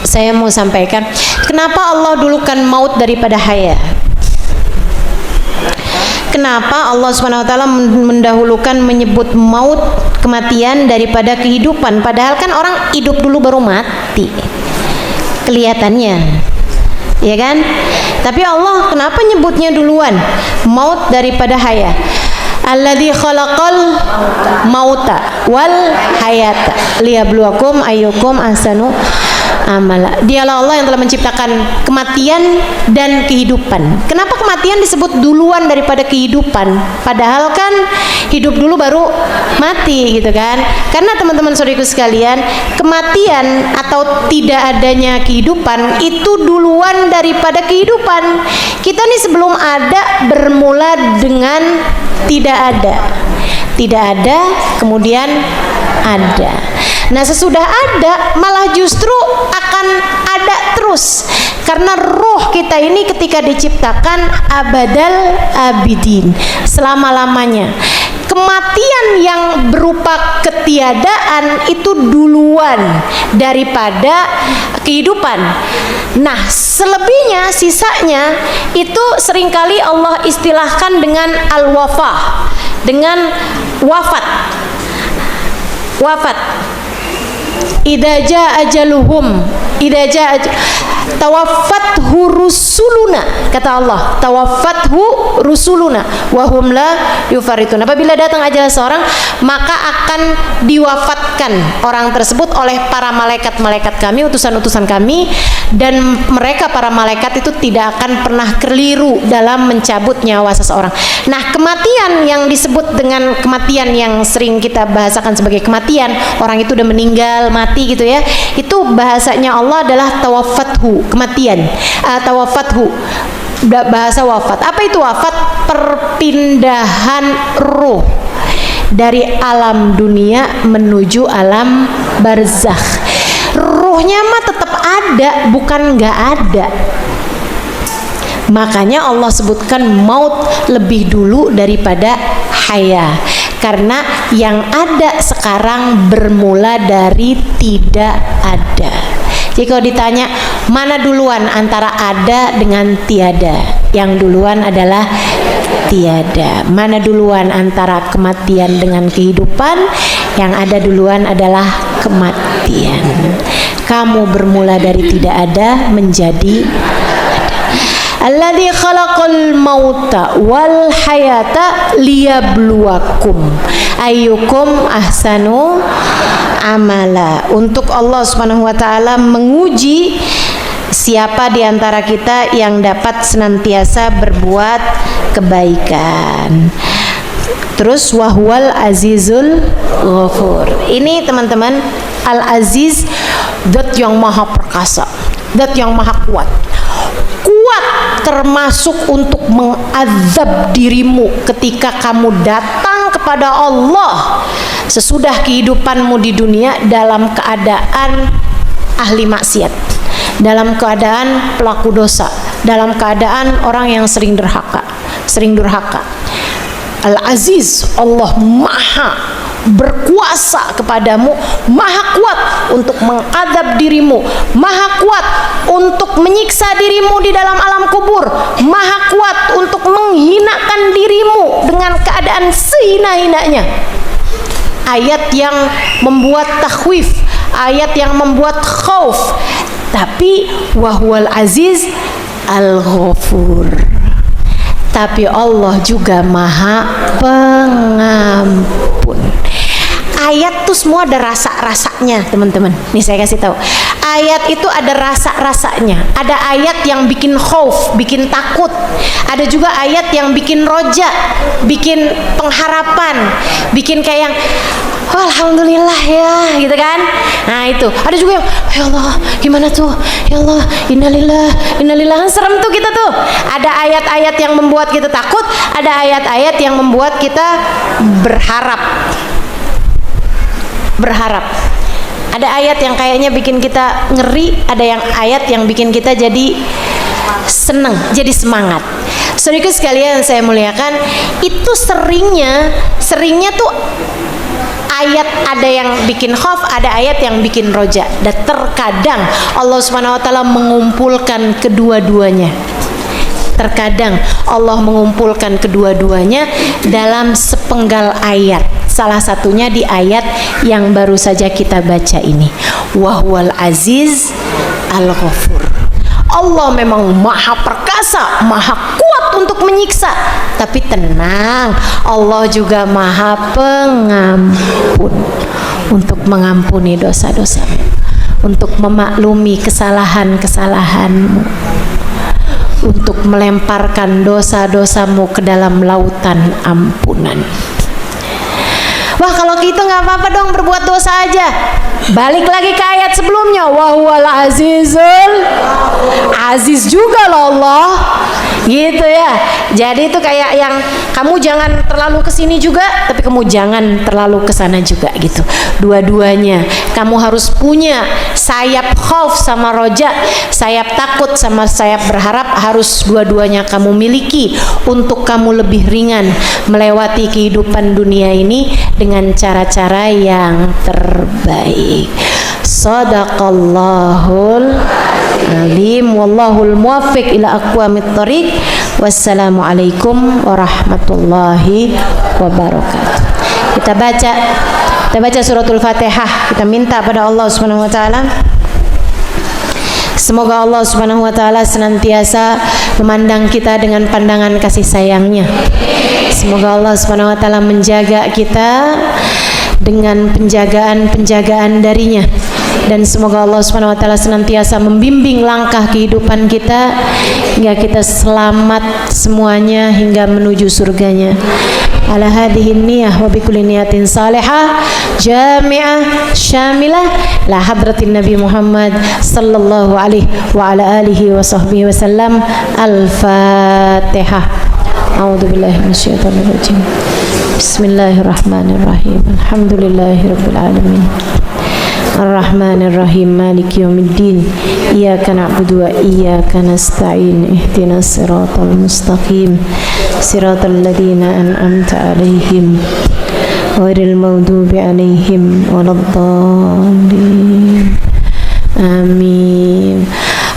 saya mau sampaikan, kenapa Allah dulukan maut daripada haya? Kenapa Allah SWT mendahulukan menyebut maut, kematian, daripada kehidupan? Padahal kan orang hidup dulu baru mati, kelihatannya, ya kan? Tapi Allah kenapa nyebutnya duluan maut daripada haya? Alladzi khalaqal mauta wal hayata liyabluwakum ayyukum ahsanu amala. Dialah Allah yang telah menciptakan kematian dan kehidupan. Kenapa kematian disebut duluan daripada kehidupan? Padahal kan hidup dulu baru mati gitu kan. Karena teman-teman saudaraku sekalian, kematian atau tidak adanya kehidupan itu duluan daripada kehidupan. Kita nih sebelum ada bermula dengan tidak ada. Tidak ada, kemudian ada. Nah, sesudah ada malah justru akan ada terus, karena roh kita ini ketika diciptakan abadal abidin, selama-lamanya. Kematian yang berupa ketiadaan itu duluan daripada kehidupan. Nah, selebihnya, sisanya itu seringkali Allah istilahkan dengan al-wafah, dengan wafat. Wafat. Idza jaa ajaluhum, tawaffathu rusuluna, kata Allah, tawaffathu rusuluna wa hum la yufaritun. Apabila datang ajal seorang, maka akan diwafatkan orang tersebut oleh para malaikat-malaikat kami, utusan-utusan kami, dan mereka para malaikat itu tidak akan pernah keliru dalam mencabut nyawa seseorang. Nah, kematian yang disebut dengan kematian yang sering kita bahasakan sebagai kematian, orang itu udah meninggal, mati gitu ya, itu bahasanya Allah adalah tawaffathu, kematian. Tawaffathu, bahasa wafat. Apa itu wafat? Perpindahan ruh dari alam dunia menuju alam barzakh. Ruhnya mah tetap ada, bukan nggak ada. Makanya Allah sebutkan maut lebih dulu daripada haya, karena yang ada sekarang bermula dari tidak ada. Jadi kalau ditanya mana duluan antara ada dengan tiada, yang duluan adalah tiada. Mana duluan antara kematian dengan kehidupan? Yang ada duluan adalah kematian. Kamu bermula dari tidak ada menjadi Alladzi khalaqal mauta wal hayata liyabluwakum ayyukum ahsanu amala. Untuk Allah Subhanahu wa taala menguji siapa di antara kita yang dapat senantiasa berbuat kebaikan. Terus wahwal azizul ghafur. Ini teman-teman, Al-Aziz, zat yang maha perkasa, zat yang maha kuat. Kuat termasuk untuk mengazab dirimu ketika kamu datang kepada Allah sesudah kehidupanmu di dunia dalam keadaan ahli maksiat, dalam keadaan pelaku dosa, dalam keadaan orang yang sering durhaka. Al-Aziz, Allah maha berkuasa kepadamu, maha kuat untuk mengadab dirimu, maha kuat untuk menyiksa dirimu di dalam alam kubur, maha kuat untuk menghinakan dirimu dengan keadaan sehina-hinanya. Ayat yang membuat takhwif, ayat yang membuat khauf. Tapi wahwal aziz al-ghafur. Tapi Allah juga maha pengampun. Ayat tuh semua ada rasa-rasanya, teman-teman. Nih saya kasih tahu. Ayat itu ada rasa-rasanya. Ada ayat yang bikin khauf, bikin takut. Ada juga ayat yang bikin roja, bikin pengharapan, bikin kayak yang oh, alhamdulillah ya, gitu kan. Nah itu. Ada juga yang ya Allah, gimana tuh? Ya Allah, innalillah. Serem tuh kita tuh. Ada ayat-ayat yang membuat kita takut, ada ayat-ayat yang membuat kita berharap. Ada ayat yang kayaknya bikin kita ngeri, ada yang ayat yang bikin kita jadi seneng, jadi semangat. Saudaraku sekalian saya muliakan, itu seringnya tuh ayat ada yang bikin khauf, ada ayat yang bikin roja. Dan terkadang Allah Subhanahu wa taala mengumpulkan kedua-duanya. Terkadang Allah mengumpulkan kedua-duanya dalam sepenggal ayat. Salah satunya di ayat yang baru saja kita baca ini. Wahwal aziz al-ghafur. Allah memang maha perkasa, maha kuat untuk menyiksa. Tapi tenang, Allah juga maha pengampun, untuk mengampuni dosa-dosamu, untuk memaklumi kesalahan-kesalahanmu, untuk melemparkan dosa-dosamu ke dalam lautan ampunan. Wah, kalau gitu nggak apa-apa dong, berbuat dosa aja. Balik lagi ke ayat sebelumnya, wahwal azizul aziz juga loh Allah, gitu ya. Jadi itu kayak yang kamu jangan terlalu kesini juga, tapi kamu jangan terlalu kesana juga gitu. Dua-duanya kamu harus punya sayap khauf sama roja, sayap takut sama sayap berharap, harus dua-duanya kamu miliki untuk kamu lebih ringan melewati kehidupan dunia ini dengan cara-cara yang terbaik. Sadaqallahul alim, wallahul muwaffiq ila aqwamit thoriq. Wassalamualaikum warahmatullahi wabarakatuh. Kita baca suratul Fatihah. Kita minta pada Allah Subhanahu wa taala, semoga Allah Subhanahu wa taala senantiasa memandang kita dengan pandangan kasih sayangnya. Semoga Allah Subhanahu wa taala menjaga kita dengan penjagaan darinya, dan semoga Allah Subhanahu wa taala senantiasa membimbing langkah kehidupan kita hingga kita selamat semuanya hingga menuju surganya. Ala hadhihi niyyah wa bikulli niyatin salihah jami'ah syamilah la hadratin Nabi Muhammad sallallahu alaihi wa ala alihi wa sahbihi wasallam. Al-Fatihah. A'udzu billahi minasyaitonir rajim. Bismillahirrahmanirrahim. Alhamdulillahirabbil alamin. Ar-Rahmanir-Rahim. Maliki yaumiddin. Iyyaka na'budu wa iyyaka nasta'in. Ihdinas siratal mustaqim. Siratal ladzina an'amta 'alaihim ghairil maghdubi 'alaihim waladdallin. Amin.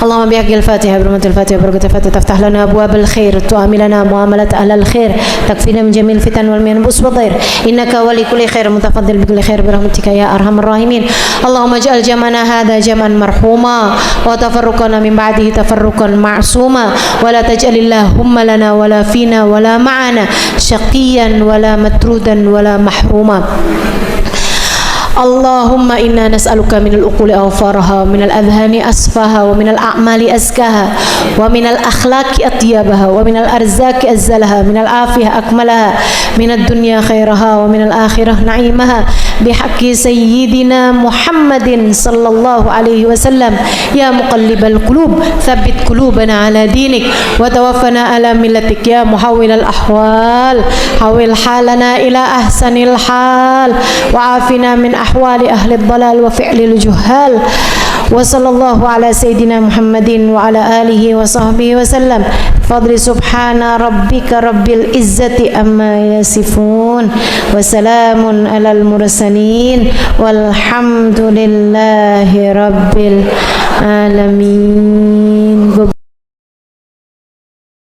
اللهم بحق الفاتحة برحمة الفاتحة بركة الفاتحة تفتح لنا أبواب الخير تعامل لنا معاملة أهل الخير تكفينا من جميع الفتن والمنبوس والضير إنك ولي كل خير متفضل بكل خير برحمتك يا أرحم الراحمين اللهم اجعل جمعنا هذا جمعا مرحوما وتفرقنا من بعده تفرقا معصوما ولا تجعل اللهم لنا ولا فينا ولا معنا شقيا ولا مترودا ولا محروما اللهم إنا نسألك من العقول أوفارها ومن الأذهان أصفاها ومن الأعمال أزكاها ومن الأخلاق أطيبها ومن الأرزاق أزلها من العافية أكملها من الدنيا خيرها ومن الآخرة نعيمها بحق سيدنا محمد صلى الله عليه وسلم يا مقلب القلوب ثبت قلوبنا على دينك وتوفنا على ملتك يا محول الأحوال حول حالنا إلى أحسن الحال وعافنا من أحوال أهل الضلال وفعل الجهال وصلى الله على سيدنا محمد وعلى آله وصحبه وسلم فضل سبحان ربك رب العزة أما يصفون وسلام على المرسلين والحمد لله رب العالمين.